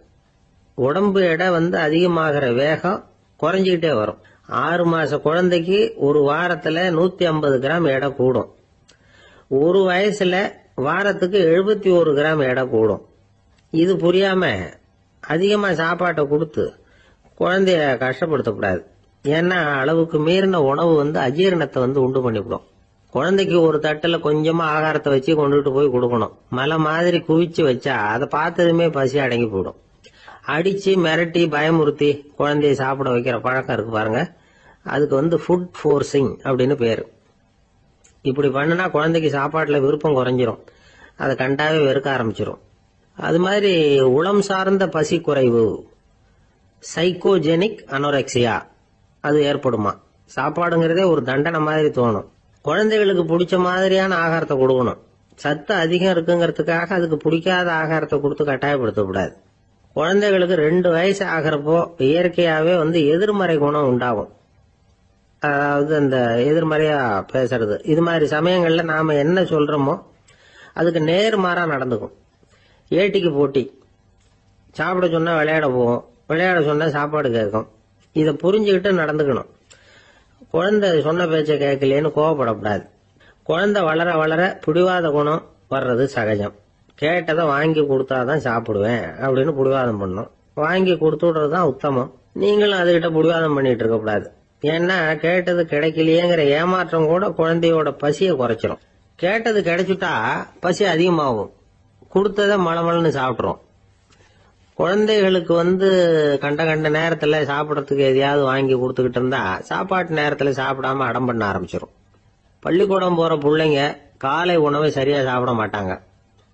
உடம்பு எடை அதிகமாகிற வேகம் குறைஞ்சிக்கிட்டே வரும். 6 மாச குழந்தைக்கு ஒரு வாரத்துல 150 கிராம் எடை கூடும். ஒரு வயசுல வாரத்துக்கு 71 கிராம் எடை கூடும். இது புரியாம அதிகமா சாப்பாட்டை கொடுத்து குழந்தைய கஷ்டப்படுத்தக்கூடாது. ஏன்னா அளவுக்கு மீறின உணவு அஜீரணத்தை உண்டு பண்ணிவிடும். குழந்தைக்கு ஒரு தட்டுல கொஞ்சமா ஆகாரத்தை வச்சு கொண்டுட்டு போய் கொடுக்கணும். மலை மாதிரி குவிச்சு வச்சா அதை பார்த்ததுமே பசி அடங்கி போயிடும். அடிச்சு மிரட்டி பயமுறுத்தி குழந்தைய சாப்பிட வைக்கிற பழக்கம் இருக்கு பாருங்க, அதுக்கு ஃபுட் ஃபோர்சிங் அப்படின்னு பேரு. இப்படி பண்ணுனா குழந்தைக்கு சாப்பாட்டுல விருப்பம் குறைஞ்சிரும், அதை கண்டாவே வெறுக்க ஆரம்பிச்சிரும். அது மாதிரி உளம் சார்ந்த பசி குறைவு, சைக்கோஜெனிக் அனோரெக்சியா, அது ஏற்படுமா. சாப்பாடுங்கிறதே ஒரு தண்டனை மாதிரி தோணும். குழந்தைகளுக்கு பிடிச்ச மாதிரியான ஆகாரத்தை கொடுக்கணும். சத்து அதிகம் இருக்குங்கிறதுக்காக அதுக்கு பிடிக்காத ஆகாரத்தை கொடுத்து கட்டாயப்படுத்தக்கூடாது. குழந்தைகளுக்கு 2 வயசு ஆகிறப்போ இயற்கையாவே எதிர்மறை குணம் உண்டாகும். அதாவது அந்த எதிர்மறையா பேசுறது. இது மாதிரி சமயங்கள்ல நாம என்ன சொல்றோமோ அதுக்கு நேர்மாறா நடந்துக்கும். ஏட்டிக்கு போட்டி. சாப்பிட சொன்னா விளையாட போவோம், விளையாட சொன்னா சாப்பாடு கேட்கும். இதை புரிஞ்சுக்கிட்டு நடந்துக்கணும். குழந்தை சொன்ன பேச்ச கேட்கலேன்னு கோவப்படக்கூடாது. குழந்தை வளர வளர பிடிவாத குணம் வர்றது சகஜம். கேட்டதை வாங்கி கொடுத்தாதான் சாப்பிடுவேன் அப்படின்னு பிடிவாதம் பண்ணும். வாங்கி கொடுத்து விடுறது தான் உத்தமம். நீங்களும் அதுகிட்ட பிடிவாதம் பண்ணிட்டு இருக்க கூடாது. ஏன்னா கேட்டது கிடைக்கலையேங்கிற ஏமாற்றம் கூட குழந்தையோட பசியை குறைச்சிரும். கேட்டது கிடைச்சுட்டா பசி அதிகமாகும், கொடுத்ததை மளமளன்னு சாப்பிட்றோம். குழந்தைகளுக்கு கண்ட கண்ட நேரத்துல சாப்பிடறதுக்கு எதையாவது வாங்கி கொடுத்துக்கிட்டு இருந்தா சாப்பாட்டு நேரத்துல சாப்பிடாம அடம் பண்ண ஆரம்பிச்சிடும். பள்ளிக்கூடம் போற பிள்ளைங்க காலை உணவை சரியா சாப்பிட மாட்டாங்க.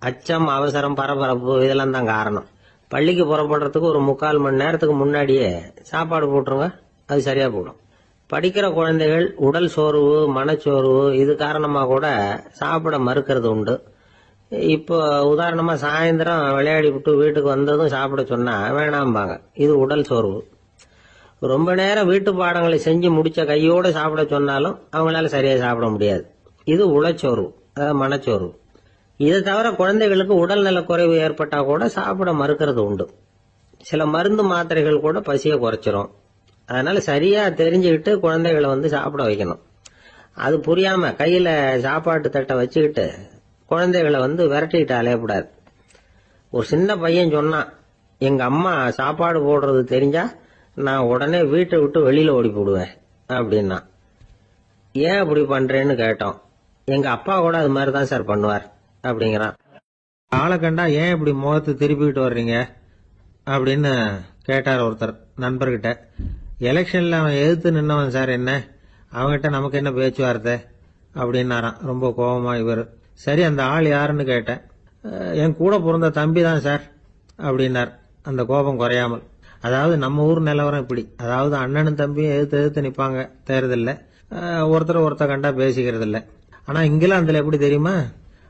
அச்சம், அவசரம், பரபரப்பு இதெல்லாம் தான் காரணம். பள்ளிக்கு புறப்படுறதுக்கு ஒரு 3/4 மணி நேரத்துக்கு முன்னாடியே சாப்பாடு போட்டுருங்க, அது சரியா போடும். படிக்கிற குழந்தைகள் உடல் சோர்வு, மனச்சோர்வு இது காரணமா கூட சாப்பிட மறுக்கிறது உண்டு. இப்போ உதாரணமா சாயந்தரம் விளையாடி விட்டு வீட்டுக்கு வந்ததும் சாப்பிட சொன்னா வேணாம்பாங்க. இது உடல் சோர்வு. ரொம்ப நேரம் வீட்டு பாடங்களை செஞ்சு முடிச்ச கையோட சாப்பிட சொன்னாலும் அவங்களால சரியா சாப்பிட முடியாது. இது உளச்சோர்வு, மனச்சோர்வு. இதை தவிர குழந்தைகளுக்கு உடல்நல குறைவு ஏற்பட்டா கூட சாப்பிட மறுக்கிறது உண்டு. சில மருந்து மாத்திரைகள் கூட பசியை குறைச்சிரும். அதனால சரியா தெரிஞ்சுக்கிட்டு குழந்தைகளை சாப்பிட வைக்கணும். அது புரியாம கையில சாப்பாட்டு தட்டை வச்சுக்கிட்டு குழந்தைகளை விரட்டிக்கிட்டு அலையக்கூடாது. ஒரு சின்ன பையன் சொன்னான், எங்க அம்மா சாப்பாடு போடுறது தெரிஞ்சா நான் உடனே வீட்டை விட்டு வெளியில ஓடி போடுவேன் அப்படின்னா. ஏன் அப்படி பண்றேன்னு கேட்டோம். எங்க அப்பா கூட அது மாதிரி தான் சார் பண்ணுவார் அப்படிங்கிறான். ஆளை கண்டா ஏன் இப்படி முகத்தை திருப்பிக்கிட்டு வர்றீங்க அப்படின்னு கேட்டார் ஒருத்தர் நண்பர்கிட்ட. எலெக்ஷன்ல அவன் எதிர்த்து நின்னவன் சார், என்ன அவன்கிட்ட நமக்கு என்ன பேச்சுவார்த்தை அப்படின்னாரான் ரொம்ப கோபமா இவர். சரி, அந்த ஆள் யாருன்னு கேட்டேன். என் கூட பிறந்த தம்பி தான் சார் அப்படின்னார் அந்த கோபம் குறையாமல். அதாவது நம்ம ஊர் நிலவரம் இப்படி. அதாவது அண்ணனும் தம்பியும் எதிர்த்து நிப்பாங்க தேர்தல்ல, ஒருத்தர் கண்டா பேசிக்கிறது இல்ல. ஆனா இங்கிலாந்துல எப்படி தெரியுமா,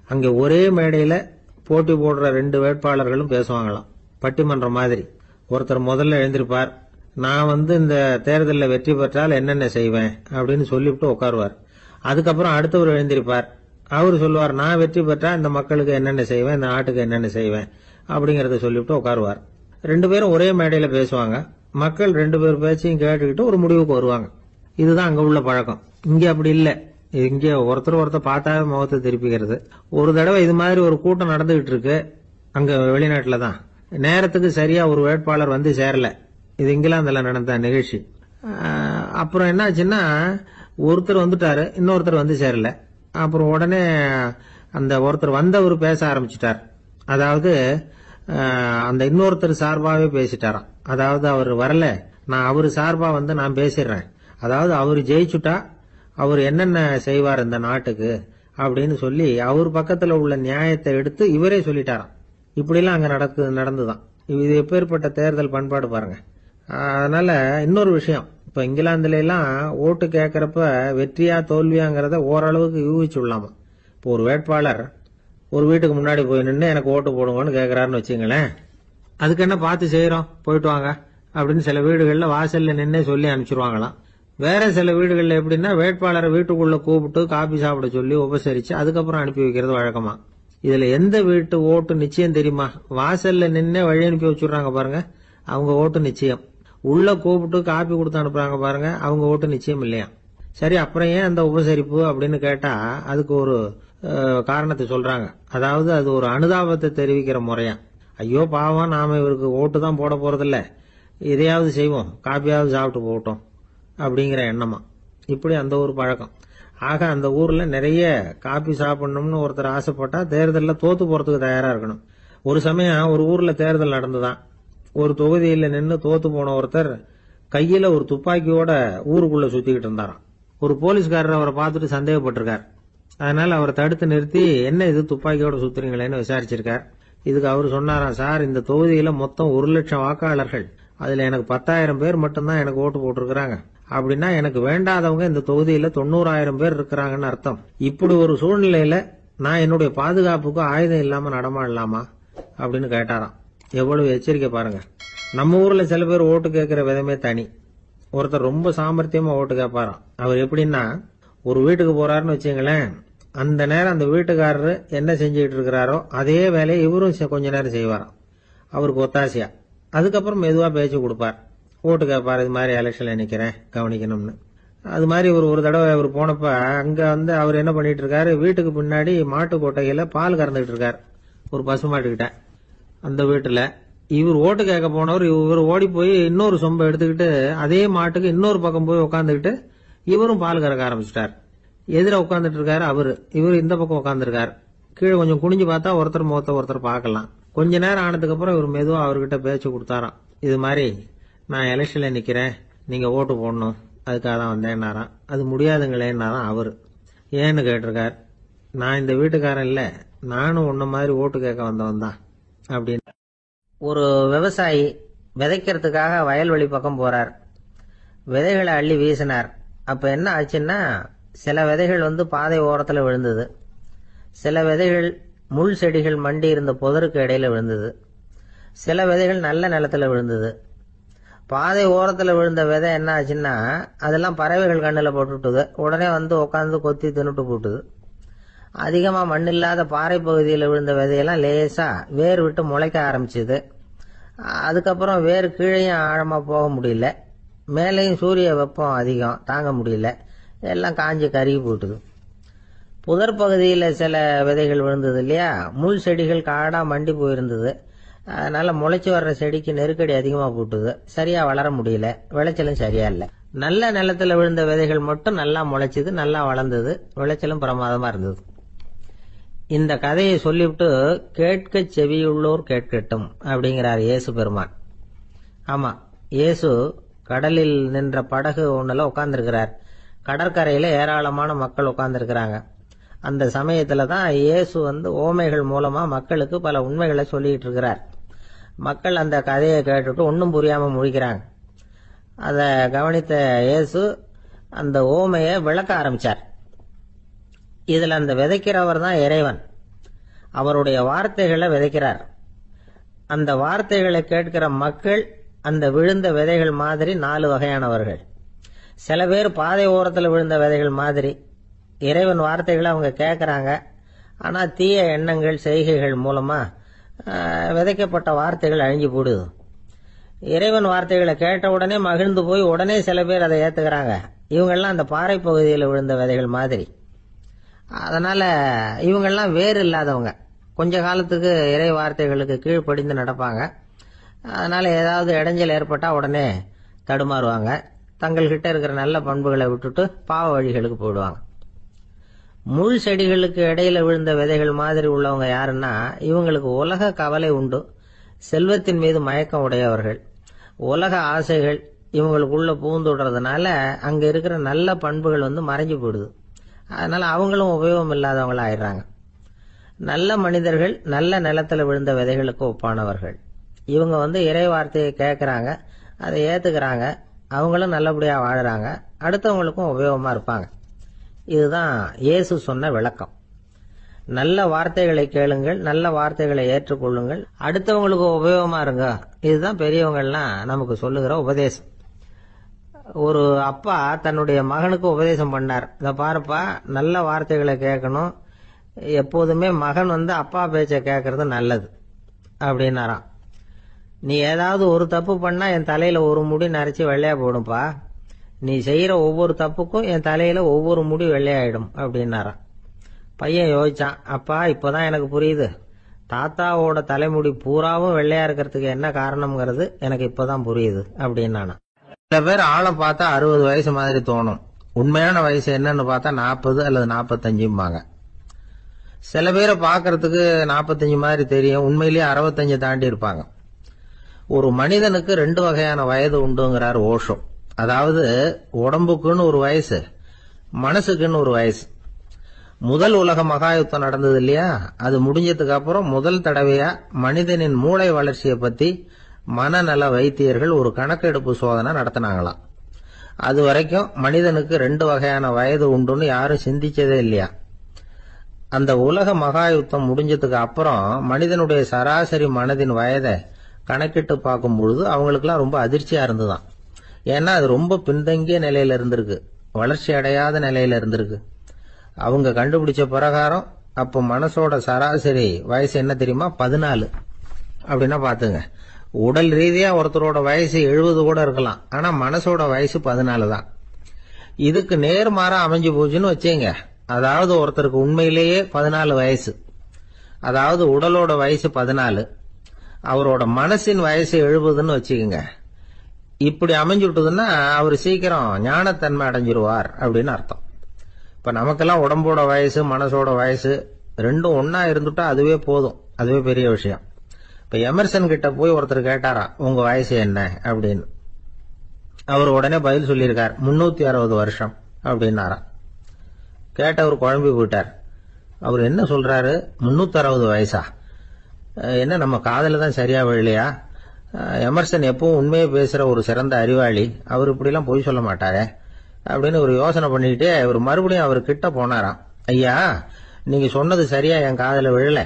அங்க ஒரே மேடையில போட்டி போடுற 2 வேட்பாளர்களும் பேசுவாங்களாம், பட்டிமன்றம் மாதிரி. ஒருத்தர் முதல்ல எழுந்திருப்பார், நான் இந்த தேர்தலில் வெற்றி பெற்றால் என்னென்ன செய்வேன் அப்படின்னு சொல்லிவிட்டு உட்காருவார். அதுக்கப்புறம் அடுத்தவர் எழுந்திருப்பார், அவர் சொல்லுவார், நான் வெற்றி பெற்றா இந்த மக்களுக்கு என்னென்ன செய்வேன், இந்த நாட்டுக்கு என்னென்ன செய்வேன் அப்படிங்கறத சொல்லிவிட்டு உட்காருவார். 2 பேரும் ஒரே மேடையில பேசுவாங்க. மக்கள் 2 பேர் பேச்சையும் கேட்டுக்கிட்டு ஒரு முடிவுக்கு வருவாங்க. இதுதான் அங்க உள்ள பழக்கம். இங்க அப்படி இல்ல. இங்க ஒருத்தர் பார்த்தாவே முகத்தை திருப்பிக்கிறது. ஒரு தடவை இது மாதிரி ஒரு கூட்டம் நடந்துகிட்டு இருக்கு அங்க வெளிநாட்டுல தான். நேரத்துக்கு சரியா ஒரு வேட்பாளர் சேரல. இது இங்கிலாந்துல நடந்த நிகழ்ச்சி. அப்புறம் என்னாச்சுன்னா, ஒருத்தர் வந்துட்டாரு, இன்னொருத்தர் சேரல. அப்புறம் உடனே அந்த ஒருத்தர் வந்தவர் பேச ஆரம்பிச்சுட்டார். அதாவது அந்த இன்னொருத்தர் சார்பாவே பேசிட்டாராம். அதாவது அவர் வரல, நான் அவரு சார்பா நான் பேசிடுறேன். அதாவது அவர் ஜெயிச்சுட்டா அவர் என்னென்ன செய்வார் இந்த நாட்டுக்கு அப்படின்னு சொல்லி அவர் பக்கத்துல உள்ள நியாயத்தை எடுத்து இவரே சொல்லிட்டாராம். இப்படிலாம் அங்க நடந்துதான். இது எப்பேற்பட்ட தேர்தல் பண்பாடு பாருங்க. அதனால இன்னொரு விஷயம், இப்ப இங்கிலாந்துல எல்லாம் ஓட்டு கேட்கறப்ப வெற்றியா தோல்வியாங்கிறத ஓரளவுக்கு யூகிச்சு விடலாமா. இப்போ ஒரு வேட்பாளர் ஒரு வீட்டுக்கு முன்னாடி போய் நின்று எனக்கு ஓட்டு போடுங்கன்னு கேட்கறாருன்னு வச்சுங்களேன், அதுக்கு என்ன பார்த்து செய்யறோம், போயிட்டு வாங்க அப்படின்னு சில வீடுகள்ல வாசல்ல நின்னே சொல்லி அனுப்பிச்சிருவாங்களாம். வேற சில வீடுகள்ல எப்படின்னா வேட்பாளரை வீட்டுக்குள்ள கூப்பிட்டு காபி சாப்பிட சொல்லி உபசரிச்சு அதுக்கப்புறம் அனுப்பி வைக்கிறது வழக்கமா. இதுல எந்த வீட்டு ஓட்டு நிச்சயம் தெரியுமா? வாசல்ல நின்னே வழி அனுப்பி வச்சுடுறாங்க பாருங்க, அவங்க ஓட்டு நிச்சயம். உள்ள கூப்பிட்டு காப்பி கொடுத்து அனுப்புறாங்க பாருங்க, அவங்க ஓட்டு நிச்சயம் இல்லையா. சரி, அப்புறம் ஏன் அந்த உபசரிப்பு அப்படின்னு கேட்டா அதுக்கு ஒரு காரணத்தை சொல்றாங்க. அதாவது அது ஒரு அனுதாபத்தை தெரிவிக்கிற முறையா. ஐயோ பாவம், நாம இவருக்கு ஓட்டு தான் போட போறதில்ல, இதையாவது செய்வோம், காப்பியாவது சாப்பிட்டு போகட்டும் அப்படிங்கிற எண்ணமா. இப்படி அந்த ஒரு பழக்கம். ஆக அந்த ஊர்ல நிறைய காப்பி சாப்பிடணும்னு ஒருத்தர் ஆசைப்பட்டா தேர்தலில் தோத்து போறதுக்கு தயாரா இருக்கணும். ஒரு சமயம் ஒரு ஊர்ல தேர்தல் நடந்துதான். ஒரு தொகுதியில நின்று தோத்து போன ஒருத்தர் கையில ஒரு துப்பாக்கியோட ஊருக்குள்ள சுத்திக்கிட்டு இருந்தாராம். ஒரு போலீஸ்காரர் அவரை பார்த்துட்டு சந்தேகப்பட்டிருக்கார். அதனால அவரை தடுத்து நிறுத்தி, என்ன இது துப்பாக்கியோட சுத்துறீங்களேன்னு விசாரிச்சிருக்கார். இதுக்கு அவர் சொன்னாராம், சார் இந்த தொகுதியில மொத்தம் 1,00,000 வாக்காளர்கள், அதுல எனக்கு 10,000 பேர் மட்டும்தான் எனக்கு ஓட்டு போட்டிருக்கிறாங்க. அப்படின்னா எனக்கு வேண்டாதவங்க இந்த தொகுதியில 90,000 பேர் இருக்கிறாங்கன்னு அர்த்தம். இப்படி ஒரு சூழ்நிலையில நான் என்னுடைய பாதுகாப்புக்கு ஆயுதம் இல்லாம நடமாடலாமா அப்படின்னு கேட்டாராம். எவ்வளவு எச்சரிக்கை பாருங்க. நம்ம ஊர்ல சில பேர் ஓட்டு கேட்கிற விதமே தனி. ஒருத்தர் ரொம்ப சாமர்த்தியமா ஓட்டு கேட்பாராம். அவர் எப்படின்னா, ஒரு வீட்டுக்கு போறாருன்னு வச்சுங்களேன், அந்த நேரம் அந்த வீட்டுக்காரரு என்ன செஞ்சுட்டு இருக்கிறாரோ அதே வேலையை இவரும் கொஞ்ச நேரம் செய்வாராம், அவருக்கு ஒத்தாசையா. அதுக்கப்புறம் மெதுவா பேச்சு கொடுப்பார், ஓட்டு கேட்பார், இது மாதிரி எலெக்ஷன்ல நிக்கிறேன் கவனிக்கணும்னு. அது மாதிரி ஒரு தடவை அவர் போனப்ப அங்க அவர் என்ன பண்ணிட்டு இருக்காரு, வீட்டுக்கு பின்னாடி மாட்டு கொட்டையில பால் கறந்துட்டு இருக்காரு ஒரு பசு மாட்டுக்கிட்ட. அந்த வீட்டுல இவர் ஓட்டு கேட்க போனவர் இவர் ஓடி போய் இன்னொரு சொம்பை எடுத்துக்கிட்டு அதே மாட்டுக்கு இன்னொரு பக்கம் போய் உட்காந்துக்கிட்டு இவரும் பால் கறக்க ஆரம்பிச்சிட்டார். எதிர உட்காந்துட்டு இருக்காரு அவரு, இவர் இந்த பக்கம் உட்காந்துருக்காரு. கீழே கொஞ்சம் குனிஞ்சு பார்த்தா ஒருத்தர் முகத்தை ஒருத்தர் பார்க்கலாம். கொஞ்ச நேரம் ஆனதுக்கு அப்புறம் இவர் மெதுவா அவர்கிட்ட பேச்சு கொடுத்தாராம். இது மாதிரி நான் எலெக்ஷன்ல நிக்கிறேன், நீங்க ஓட்டு போடணும், அதுக்காக தான் வந்தேன்னாராம். அது முடியாதுங்களேன்னாராம் அவரு. ஏன்னு கேட்டிருக்கார். நான் இந்த வீட்டுக்காரன் இல்ல, நானும் உன்ன மாதிரி ஓட்டு கேட்க வந்தவன் தான் அப்படின்னு. ஒரு விவசாயி விதைக்கிறதுக்காக வயல்வெளி பக்கம் போறார். விதைகளை அள்ளி வீசினார். அப்ப என்ன ஆச்சுன்னா, சில விதைகள் பாதை ஓரத்துல விழுந்தது, சில விதைகள் முள் செடிகள் மண்டி இருந்த புதருக்கு இடையில விழுந்தது, சில விதைகள் நல்ல நிலத்துல விழுந்தது. பாதை ஓரத்துல விழுந்த விதை என்ன ஆச்சுன்னா, அதெல்லாம் பறவைகள் கண்ணில் போட்டுட்டுது. உடனே உட்காந்து கொத்தி தின்னுட்டு போட்டுது. அதிகமா மண் இல்லாத பாறை பகுதியில் விழுந்த விதையெல்லாம் லேசா வேர் விட்டு முளைக்க ஆரம்பிச்சுது. அதுக்கப்புறம் வேர் கீழேயும் ஆழமா போக முடியல, மேலேயும் சூரிய வெப்பம் அதிகம் தாங்க முடியல, எல்லாம் காஞ்சி கருகி போட்டுது. புதர் பகுதியில் சில விதைகள் விழுந்தது இல்லையா, முள் செடிகள் காடா மண்டி போயிருந்தது. அதனால முளைச்சு வர்ற செடிக்கு நெருக்கடி அதிகமா போட்டுது, சரியா வளர முடியல, விளைச்சலும் சரியா இல்லை. நல்ல நிலத்துல விழுந்த விதைகள் மட்டும் நல்லா முளைச்சது, நல்லா வளர்ந்தது, விளைச்சலும் பிரமாதமா இருந்தது. இந்த கதையை சொல்லிவிட்டு கேட்க செவியுள்ளோர் கேட்கட்டும் அப்படிங்கிறார் இயேசு பெருமான். ஆமா, இயேசு கடலில் நின்ற படகு ஒண்ணுல உட்கார்ந்துருக்கிறார். கடற்கரையில ஏராளமான மக்கள் உட்கார்ந்துருக்கிறாங்க. அந்த சமயத்துல தான் இயேசு ஓமைகள் மூலமா மக்களுக்கு பல உண்மைகளை சொல்லிட்டு இருக்கிறார். மக்கள் அந்த கதையை கேட்டுட்டு ஒன்னும் புரியாம முழிக்கிறாங்க. அத கவனித்த இயேசு அந்த ஓமையை விளக்க ஆரம்பிச்சார். இதுல அந்த விதைக்கிறவர் தான் இறைவன். அவருடைய வார்த்தைகளை விதைக்கிறார். அந்த வார்த்தைகளை கேட்கிற மக்கள் அந்த விழுந்த விதைகள் மாதிரி 4 வகையானவர்கள். சில பேர் பாதை ஓரத்தில் விழுந்த விதைகள் மாதிரி இறைவன் வார்த்தைகளை அவங்க கேட்கறாங்க. ஆனா தீய எண்ணங்கள் செய்கைகள் மூலமா விதைக்கப்பட்ட வார்த்தைகள் அழிஞ்சு போடுது. இறைவன் வார்த்தைகளை கேட்ட உடனே மகிழ்ந்து போய் உடனே சில பேர் அதை ஏத்துக்கிறாங்க. இவங்கெல்லாம் அந்த பாறை பகுதியில் விழுந்த விதைகள் மாதிரி. அதனால இவங்கெல்லாம் வேறு இல்லாதவங்க, கொஞ்ச காலத்துக்கு இறை வார்த்தைகளுக்கு கீழ்ப்படிந்து நடப்பாங்க. அதனால ஏதாவது இடைஞ்சல் ஏற்பட்டா உடனே தடுமாறுவாங்க. தங்கள்கிட்ட இருக்கிற நல்ல பண்புகளை விட்டுட்டு பாவ வழிகளுக்கு போயிடுவாங்க. முள் செடிகளுக்கு இடையில விழுந்த விதைகள் மாதிரி உள்ளவங்க யாருன்னா, இவங்களுக்கு உலக கவலை உண்டு, செல்வத்தின் மீது மயக்கம் உடையவர்கள், உலக ஆசைகள் இவங்களுக்குள்ள பூந்துடுறதுனால அங்க இருக்கிற நல்ல பண்புகள் மறைஞ்சு போயிடுது. அதனால அவங்களும் உபயோகம் இல்லாதவங்களா ஆயிடுறாங்க. நல்ல மனிதர்கள் நல்ல நிலத்துல விழுந்த விதைகளுக்கு ஒப்பானவர்கள். இவங்க இறை வார்த்தையை கேட்கறாங்க, அதை ஏத்துக்கிறாங்க, அவங்களும் நல்லபடியா வாழறாங்க, அடுத்தவங்களுக்கும் உபயோகமா இருப்பாங்க. இதுதான் இயேசு சொன்ன விளக்கம். நல்ல வார்த்தைகளை கேளுங்கள், நல்ல வார்த்தைகளை ஏற்றுக்கொள்ளுங்கள், அடுத்தவங்களுக்கு உபயோகமா இருங்க. இதுதான் பெரியவங்கள்லாம் நமக்கு சொல்லுகிற உபதேசம். ஒரு அப்பா தன்னுடைய மகனுக்கு உபதேசம் பண்ணார். இத பாருப்பா, நல்ல வார்த்தைகளை கேட்கணும், எப்போதுமே மகன் அப்பா பேச்ச கேட்கறது நல்லது அப்படின்னாராம். நீ ஏதாவது ஒரு தப்பு பண்ணா என் தலையில ஒரு முடி நரைச்சி வெள்ளையா போடும்பா, நீ செய்யற ஒவ்வொரு தப்புக்கும் என் தலையில ஒவ்வொரு முடி வெள்ளையாயிடும் அப்படின்னாராம். பையன் யோசிச்சான், அப்பா இப்பதான் எனக்கு புரியுது, தாத்தாவோட தலைமுடி பூராவும் வெள்ளையா இருக்கிறதுக்கு என்ன காரணம்ங்கிறது எனக்கு இப்பதான் புரியுது அப்படின்னானா. சில பேர் ஆளை பார்த்தா 60 வயசு மாதிரி தோணும், உண்மையான வயசு என்னன்னு பார்த்தா 40 அல்லது 45. சில பேரை பார்க்கறதுக்கு 45 மாதிரி தெரியும், உண்மையிலேயே 65 தாண்டி இருப்பாங்க. ஒரு மனிதனுக்கு 2 வகையான வயது உண்டுங்கிறார் ஓஷோ. அதாவது உடம்புக்குன்னு ஒரு வயசு, மனசுக்குன்னு ஒரு வயசு. முதல் உலக மகாயுத்தம் நடந்தது இல்லையா, அது முடிஞ்சதுக்கு அப்புறம் முதல் தடவையா மனிதனின் மூளை வளர்ச்சியை பத்தி மனநல வைத்தியர்கள் ஒரு கணக்கெடுப்பு சோதனை நடத்தினாங்களாம். அது வரைக்கும் மனிதனுக்கு 2 வகையான வயது உண்டுன்னு யாரும் சிந்திச்சதே இல்லையா. அந்த உலக மகாயுத்தம் முடிஞ்சதுக்கு அப்புறம் மனிதனுடைய சராசரி மனதின் வயதை கணக்கிட்டு பார்க்கும் பொழுது அவங்களுக்குலாம் ரொம்ப அதிர்ச்சியா இருந்துதான். ஏன்னா அது ரொம்ப பின்தங்கிய நிலையில இருந்திருக்கு, வளர்ச்சி அடையாத நிலையில இருந்திருக்கு. அவங்க கண்டுபிடிச்ச பிரகாரம் அப்ப மனசோட சராசரி வயசு என்ன தெரியுமா, 14. அப்படின்னா பாத்துங்க, உடல் ரீதியா ஒருத்தரோட வயசு 70 கூட இருக்கலாம், ஆனா மனசோட வயசு 14 தான். இதுக்கு நேர்மாறா அமைஞ்சு போச்சுன்னு வச்சேங்க. அதாவது ஒருத்தருக்கு உண்மையிலேயே 14 வயசு, அதாவது உடலோட வயசு 14, அவரோட மனசின் வயசு 70ன்னு வச்சுக்கோங்க. இப்படி அமைஞ்சுட்டுதுன்னா அவர் சீக்கிரம் ஞானத்தன்மை அடைஞ்சிருவார் அப்படின்னு அர்த்தம். இப்ப நமக்கெல்லாம் உடம்போட வயசு மனசோட வயசு ரெண்டும் ஒன்னா இருந்துட்டா அதுவே போதும், அதுவே பெரிய விஷயம். இப்ப எமர்சன் கிட்ட போய் ஒருத்தர் கேட்டாரா உங்க வயசு என்ன அப்படின்னு. அவர் உடனே பதில் சொல்லியிருக்கார் 360 வருஷம் அப்படின்னாராம். கேட்டவர் குழம்பி போயிட்டார். அவர் என்ன சொல்றாரு, 360 வயசா? என்ன நம்ம காதல தான் சரியா விழலையா? எமர்சன் எப்பவும் உண்மையை பேசுற ஒரு சிறந்த அறிவாளி, அவர் இப்படிலாம் பொய் சொல்ல மாட்டாரே அப்படின்னு ஒரு யோசனை பண்ணிக்கிட்டே இவர் மறுபடியும் அவர் கிட்ட போனாராம். ஐயா, நீங்க சொன்னது சரியா என் காதல விழல,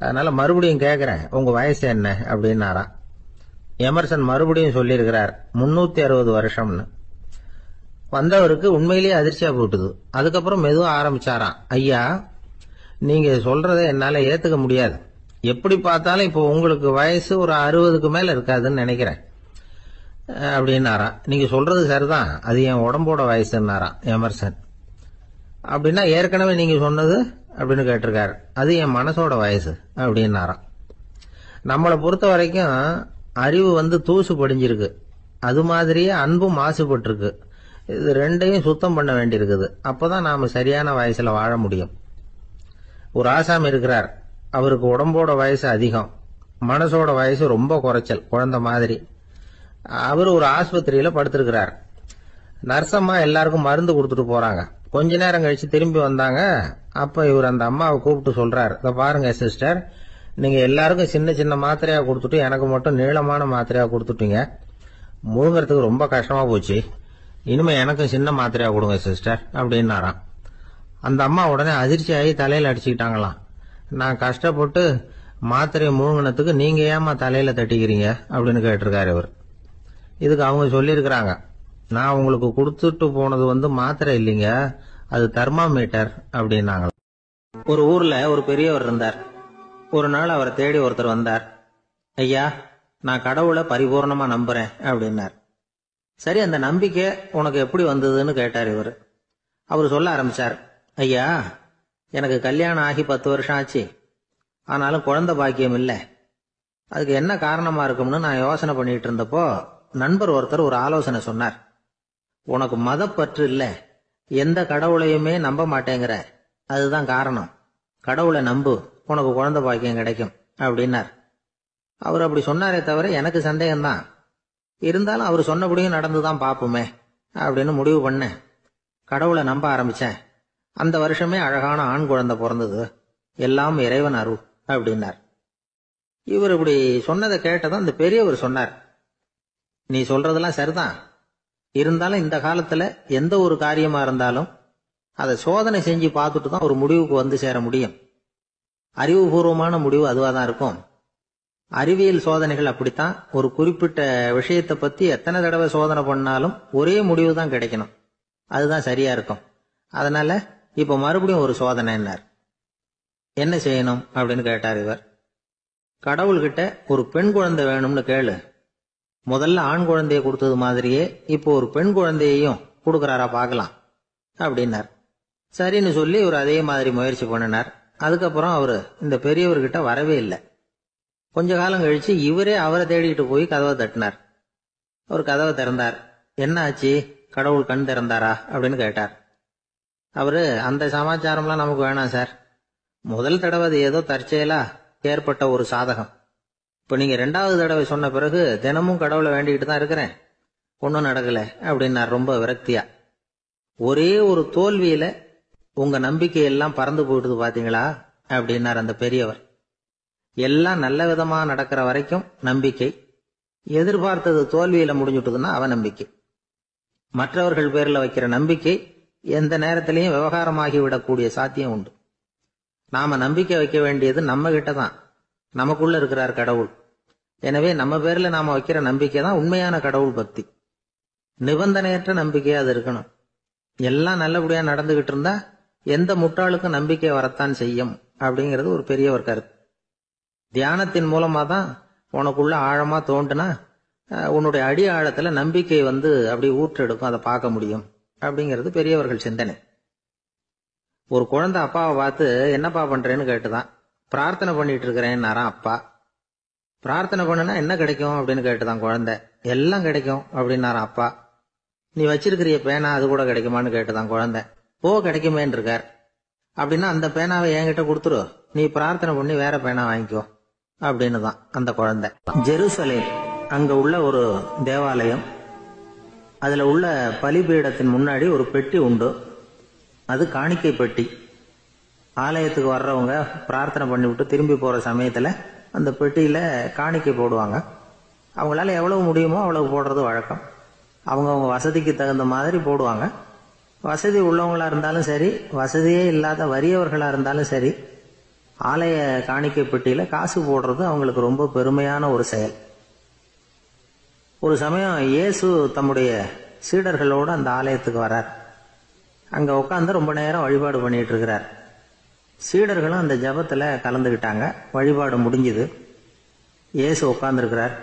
அதனால மறுபடியும் கேட்கிறேன் உங்க வயசு என்ன அப்படின்னாராம். எமர்சன் மறுபடியும் சொல்லியிருக்கிறார் 360 வருஷம்னு. வந்தவருக்கு உண்மையிலேயே அதிர்ச்சியா போட்டுது. அதுக்கப்புறம் மெதுவா ஆரம்பிச்சாராம். ஐயா, நீங்க சொல்றதை என்னால ஏத்துக்க முடியாது. எப்படி பார்த்தாலும் இப்போ உங்களுக்கு வயசு ஒரு 60க்கு மேல இருக்காதுன்னு நினைக்கிறேன் அப்படின்னாராம். நீங்க சொல்றது சரிதான், அது என் உடம்போட வயசுன்னாராம் எமர்சன். அப்படின்னா ஏற்கனவே நீங்க சொன்னது அப்படின்னு கேட்டிருக்காரு, அது என் மனசோட வயசு அப்படின்னாராம். நம்மளை பொறுத்த வரைக்கும் அறிவு தூசு படிஞ்சிருக்கு, அது மாதிரியே அன்பும் மாசுபட்டிருக்கு. இது ரெண்டையும் சுத்தம் பண்ண வேண்டியிருக்குது. அப்பதான் நாம சரியான வயசுல வாழ முடியும். ஒரு ஆசாமி இருக்கிறார், அவருக்கு உடம்போட வயசு அதிகம், மனசோட வயசு ரொம்ப குறைச்சல், குழந்தை மாதிரி. அவர் ஒரு ஆஸ்பத்திரியில படுத்திருக்கிறார். நர்சம்மா எல்லாருக்கும் மருந்து கொடுத்துட்டு போறாங்க. கொஞ்ச நேரம் கழிச்சு திரும்பி வந்தாங்க. அப்ப இவர் அந்த அம்மாவை கூப்பிட்டு சொல்றார், இத பாருங்க சிஸ்டர், நீங்க எல்லாருக்கும் சின்ன சின்ன மாத்திரையா கொடுத்துட்டு எனக்கு மட்டும் நீளமான மாத்திரையா கொடுத்துட்டீங்க. முழுங்கறதுக்கு ரொம்ப கஷ்டமா போச்சு. இனிமே எனக்கும் சின்ன மாத்திரையா கொடுங்க சிஸ்டர் அப்படின்னாராம். அந்த அம்மா உடனே அதிர்ச்சி ஆகி தலையில அடிச்சுக்கிட்டாங்களாம். நான் கஷ்டப்பட்டு மாத்திரையை முழுங்கினத்துக்கு நீங்க ஏமா தலையில தட்டிக்கிறீங்க அப்படின்னு கேட்டிருக்காரு இவர். இதுக்கு அவங்க சொல்லியிருக்கிறாங்க, நான் உங்களுக்கு கொடுத்துட்டு போனது மாத்திரை இல்லைங்க, அது தெர்மாமீட்டர் அப்படின்னாங்க. ஒரு ஊர்ல ஒரு பெரியவர் இருந்தார். ஒரு நாள் அவரை தேடி ஒருத்தர் வந்தார். ஐயா, நான் கடவுளை பரிபூர்ணமா நம்புறேன் அப்படின்னார். சரி, அந்த நம்பிக்கை உனக்கு எப்படி வந்ததுன்னு கேட்டார் இவர். அவர் சொல்ல ஆரம்பிச்சார். ஐயா, எனக்கு கல்யாணம் ஆகி 10 வருஷம் ஆச்சு, ஆனாலும் குழந்தை பாக்கியம் இல்லை. அதுக்கு என்ன காரணமா இருக்கும்னு நான் யோசனை பண்ணிட்டு இருந்தப்போ நண்பர் ஒருத்தர் ஒரு ஆலோசனை சொன்னார். உனக்கு மதப்பற்று இல்ல, எந்த கடவுளையுமே நம்ப மாட்டேங்கிற, அதுதான் காரணம். கடவுளை நம்பு, உனக்கு குழந்தை பாக்கியம் கிடைக்கும் அப்படின்னார். அவர் அப்படி சொன்னாரே தவிர எனக்கு சந்தேகம்தான். இருந்தாலும் அவர் சொன்னபடியும் நடந்துதான் பாப்போமே அப்படின்னு முடிவு பண்ணேன். கடவுளை நம்ப ஆரம்பிச்சேன். அந்த வருஷமே அழகான ஆண் குழந்தை பிறந்தது. எல்லாம் இறைவன் அருள் அப்படின்னார். இவர் இப்படி சொன்னதை கேட்டதும் அந்த பெரியவர் சொன்னார், நீ சொல்றதெல்லாம் சரிதான், இருந்தாலும் இந்த காலத்துல எந்த ஒரு காரியமா இருந்தாலும் அதை சோதனை செஞ்சு பார்த்துட்டு தான் ஒரு முடிவுக்கு சேர முடியும். அறிவுபூர்வமான முடிவு அதுவா தான் இருக்கும். அறிவியல் சோதனைகள் அப்படித்தான். ஒரு குறிப்பிட்ட விஷயத்தை பத்தி எத்தனை தடவை சோதனை பண்ணாலும் ஒரே முடிவு தான் கிடைக்கணும், அதுதான் சரியா இருக்கும். அதனால இப்ப மறுபடியும் ஒரு சோதனைன்னார். என்ன செய்யணும் அப்படின்னு கேட்டார் இவர். கடவுள்கிட்ட ஒரு பெண் குழந்தை வேணும்னு கேளு. முதல்ல ஆண் குழந்தைய கொடுத்தது மாதிரியே இப்போ ஒரு பெண் குழந்தையையும் கொடுக்கறாரா பார்க்கலாம் அப்படின்னார். சரின்னு சொல்லி இவர் அதே மாதிரி முயற்சி பண்ணினார். அதுக்கப்புறம் அவரு இந்த பெரியவர்கிட்ட வரவே இல்லை. கொஞ்ச காலம் கழிச்சு இவரே அவரை தேடிட்டு போய் கதவை தட்டினார். அவர் கதவை திறந்தார். என்ன ஆச்சு, கடவுள் கண் திறந்தாரா அப்படின்னு கேட்டார். அவரு, அந்த சமாச்சாரம்லாம் நமக்கு வேணாம் சார், முதல் தடவை அது ஏதோ தற்செயலா ஏற்பட்ட ஒரு சாதகம். இப்ப நீங்க 2வது தடவை சொன்ன பிறகு தினமும் கடவுளை வேண்டிக்கிட்டு தான் இருக்கிறேன், ஒன்னும் நடக்கல அப்படின்னார் ரொம்ப விரக்தியா. ஒரே ஒரு தோல்வியில உங்க நம்பிக்கையெல்லாம் பறந்து போயிடுது பாத்தீங்களா அப்படின்னார் அந்த பெரியவர். எல்லாம் நல்ல விதமா நடக்கிற வரைக்கும் நம்பிக்கை, எதிர்பார்த்தது தோல்வியில முடிஞ்சுட்டுதுன்னா அவநம்பிக்கை. மற்றவர்கள் பேர்ல வைக்கிற நம்பிக்கை எந்த நேரத்திலையும் விவகாரமாகி விடக்கூடிய சாத்தியம் உண்டு. நாம நம்பிக்கை வைக்க வேண்டியது நம்ம கிட்டதான், நமக்குள்ள இருக்கிறார் கடவுள். எனவே நம்ம பேர்ல நாம வைக்கிற நம்பிக்கை தான் உண்மையான கடவுள் பக்தி. நிபந்தனையற்ற நம்பிக்கையா அது இருக்கணும். எல்லாம் நல்லபடியா நடந்துகிட்டு இருந்தா எந்த முட்டாளுக்கும் நம்பிக்கை வரத்தான் செய்யும் அப்படிங்கிறது ஒரு பெரியவர் கருத்து. தியானத்தின் மூலமா தான் உனக்குள்ள ஆழமா தோண்டுனா உன்னுடைய அடி ஆழத்துல நம்பிக்கை அப்படி ஊற்றெடுக்கும், அதை பார்க்க முடியும் அப்படிங்கிறது பெரியவர்கள் சிந்தனை. ஒரு குழந்தை அப்பாவை பார்த்து என்னப்பா பண்றேன்னு கேட்டுதான். பிரார்த்தனை பண்ணிட்டு இருக்கிறேன்னாராம் அப்பா. பிரார்த்தனை பண்ணுனா என்ன கிடைக்கும் அப்படின்னு கேட்டுதான் குழந்தை. எல்லாம் கிடைக்கும் அப்படின்னாரு அப்பா. நீ வச்சிருக்கிறிய பேனா அது கூட கிடைக்குமான்னு கேட்டுதான் குழந்தை. கிடைக்குமேன்னு இருக்கார். அப்படின்னா அந்த பேனாவை என்கிட்ட கொடுத்துரு, நீ பிரார்த்தனை பண்ணி வேற பேனா வாங்கிக்கோ அப்படின்னு தான் அந்த குழந்தை. ஜெருசலேம் அங்க உள்ள ஒரு தேவாலயம், அதுல உள்ள பலிபீடத்தின் முன்னாடி ஒரு பெட்டி உண்டு. அது காணிக்கை பெட்டி. ஆலயத்துக்கு வர்றவங்க பிரார்த்தனை பண்ணிவிட்டு திரும்பி போற சமயத்துல அந்த பெட்டியில காணிக்கை போடுவாங்க. அவங்களால எவ்வளவு முடியுமோ அவ்வளவு போடுறது வழக்கம். அவங்கவுங்க வசதிக்கு தகுந்த மாதிரி போடுவாங்க. வசதி உள்ளவங்களா இருந்தாலும் சரி, வசதியே இல்லாத வறியவர்களா இருந்தாலும் சரி, ஆலய காணிக்கை பெட்டியில காசு போடுறது அவங்களுக்கு ரொம்ப பெருமையான ஒரு செயல். ஒரு சமயம் இயேசு தம்முடைய சீடர்களோடு அந்த ஆலயத்துக்கு வரார். அங்க உட்காந்து ரொம்ப நேரம் வழிபாடு பண்ணிட்டு இருக்கிறார். சீடர்களும் அந்த ஜபத்துல கலந்துகிட்டாங்க. வழிபாடு முடிஞ்சுது. இயேசு உட்கார்ந்துருக்கிறார்.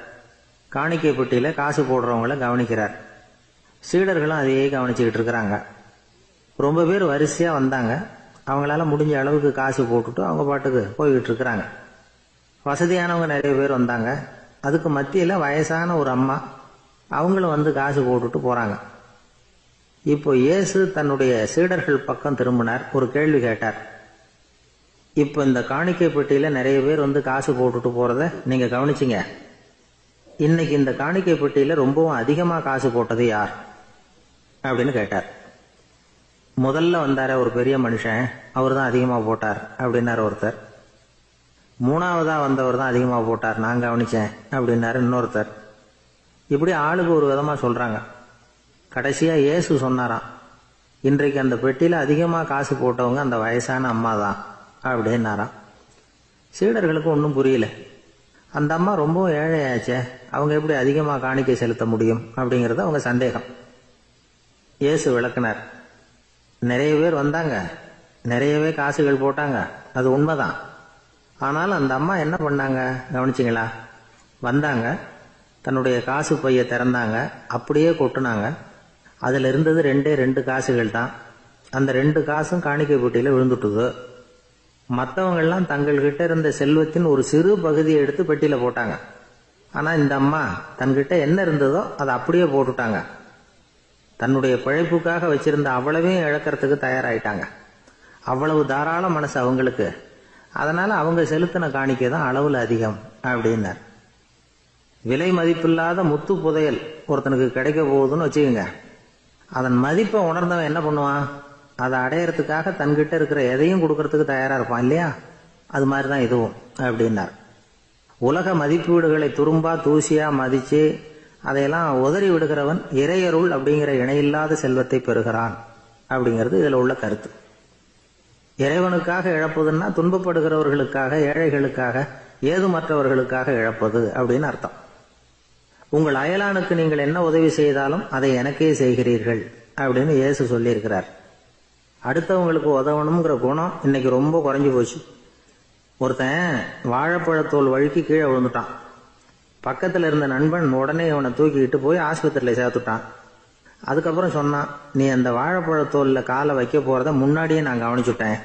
காணிக்கை பெட்டியில காசு போடுறவங்கள கவனிக்கிறார். சீடர்களும் அதையே கவனிச்சுக்கிட்டு இருக்கிறாங்க. ரொம்ப பேர் வரிசையா வந்தாங்க. அவங்களால முடிஞ்ச அளவுக்கு காசு போட்டுட்டு அவங்க பாட்டுக்கு போய்கிட்டு இருக்கிறாங்க. வசதியானவங்க நிறைய பேர் வந்தாங்க. அதுக்கு மத்தியில வயசான ஒரு அம்மா, அவங்களும் வந்து காசு போட்டுட்டு போறாங்க. இப்போ இயேசு தன்னுடைய சீடர்கள் பக்கம் திரும்பினார். ஒரு கேள்வி கேட்டார். இப்போ இந்த காணிக்கை பெட்டியில நிறைய பேர் வந்து காசு போட்டுட்டு போறத நீங்க கவனிச்சிங்க. இன்னைக்கு இந்த காணிக்கை பெட்டியில ரொம்பவும் அதிகமா காசு போட்டது யார் அப்படின்னு கேட்டார். முதல்ல வந்தார ஒரு பெரிய மனுஷன், அவர் தான் அதிகமா போட்டார் அப்படின்னாரு ஒருத்தர். மூணாவதா வந்தவர் தான் அதிகமா போட்டார், நான் கவனிச்சேன் அப்படின்னாரு இன்னொருத்தர். இப்படி ஆளுக்கு ஒரு விதமா சொல்றாங்க. கடைசியா இயேசு சொன்னாராம், இன்றைக்கு அந்த பெட்டியில அதிகமா காசு போட்டவங்க அந்த வயசான அம்மா தான் அப்படின்னாராம். சீடர்களுக்கு ஒன்றும் புரியல. அந்த அம்மா ரொம்ப ஏழையாச்சே, அவங்க எப்படி அதிகமா காணிக்கை செலுத்த முடியும் அப்படிங்கறது அவங்க சந்தேகம். இயேசு விளக்குனார். நிறைய பேர் வந்தாங்க, நிறையவே காசுகள் போட்டாங்க, அது உண்மைதான். ஆனாலும் அந்த அம்மா என்ன பண்ணாங்க கவனிச்சிங்களா? வந்தாங்க, தன்னுடைய காசு பைய திறந்தாங்க, அப்படியே கொட்டுனாங்க. அதுல இருந்தது 2 காசுகள் தான். அந்த 2 காசும் காணிக்கை பெட்டியில விழுந்துட்டுது. மற்றவங்கெல்லாம் தங்கள்கிட்ட இருந்த செல்வத்தின் ஒரு சிறு பகுதியை எடுத்து பெட்டியில போட்டாங்க. ஆனா இந்த அம்மா தன்கிட்ட என்ன இருந்ததோ அதை அப்படியே போட்டுட்டாங்க. தன்னுடைய பிழைப்புக்காக வச்சிருந்த அவ்வளவையும் இழக்கிறதுக்கு தயாராயிட்டாங்க. அவ்வளவு தாராள மனசு அவங்களுக்கு. அதனால அவங்க செலுத்தின காணிக்கை தான் அளவுல அதிகம் அப்படின்னார். விலை மதிப்பில்லாத முத்து புதையல் ஒருத்தனுக்கு கிடைக்க போகுதுன்னு வச்சுக்கோங்க. அதன் மதிப்பை உணர்ந்தவன் என்ன பண்ணுவான்? அதை அடையறதுக்காக தன்கிட்ட இருக்கிற எதையும் கொடுக்கறதுக்கு தயாரா இருப்பான் இல்லையா? அது மாதிரிதான் இதுவும் அப்படின்னார். உலக மதிப்பீடுகளை துரும்பா தூசியா மதிச்சு அதையெல்லாம் உதறி விடுகிறவன் இறையருள் அப்படிங்கிற இணையில்லாத செல்வத்தை பெறுகிறான் அப்படிங்கிறது இதுல உள்ள கருத்து. இறைவனுக்காக இழப்பதுன்னா துன்பப்படுகிறவர்களுக்காக, ஏழைகளுக்காக, ஏதுமற்றவர்களுக்காக இழப்பது அப்படின்னு அர்த்தம். உங்கள் அயலானுக்கு நீங்கள் என்ன உதவி செய்தாலும் அதை எனக்கே செய்கிறீர்கள் அப்படின்னு இயேசு சொல்லியிருக்கிறார். அடுத்தவங்களுக்கு உதவணுங்கிற குணம் இன்னைக்கு ரொம்ப குறைஞ்சு போச்சு. ஒருத்தன் வாழைப்பழத்தோல் வழுக்கி கீழே விழுந்துட்டான். பக்கத்துல இருந்த நண்பன் உடனே இவனை தூக்கிக்கிட்டு போய் ஆஸ்பத்திரியில சேர்த்துட்டான். அதுக்கப்புறம் சொன்னான், நீ அந்த வாழைப்பழத்தோல்ல காலை வைக்க போறத முன்னாடியே நான் கவனிச்சுட்டேன்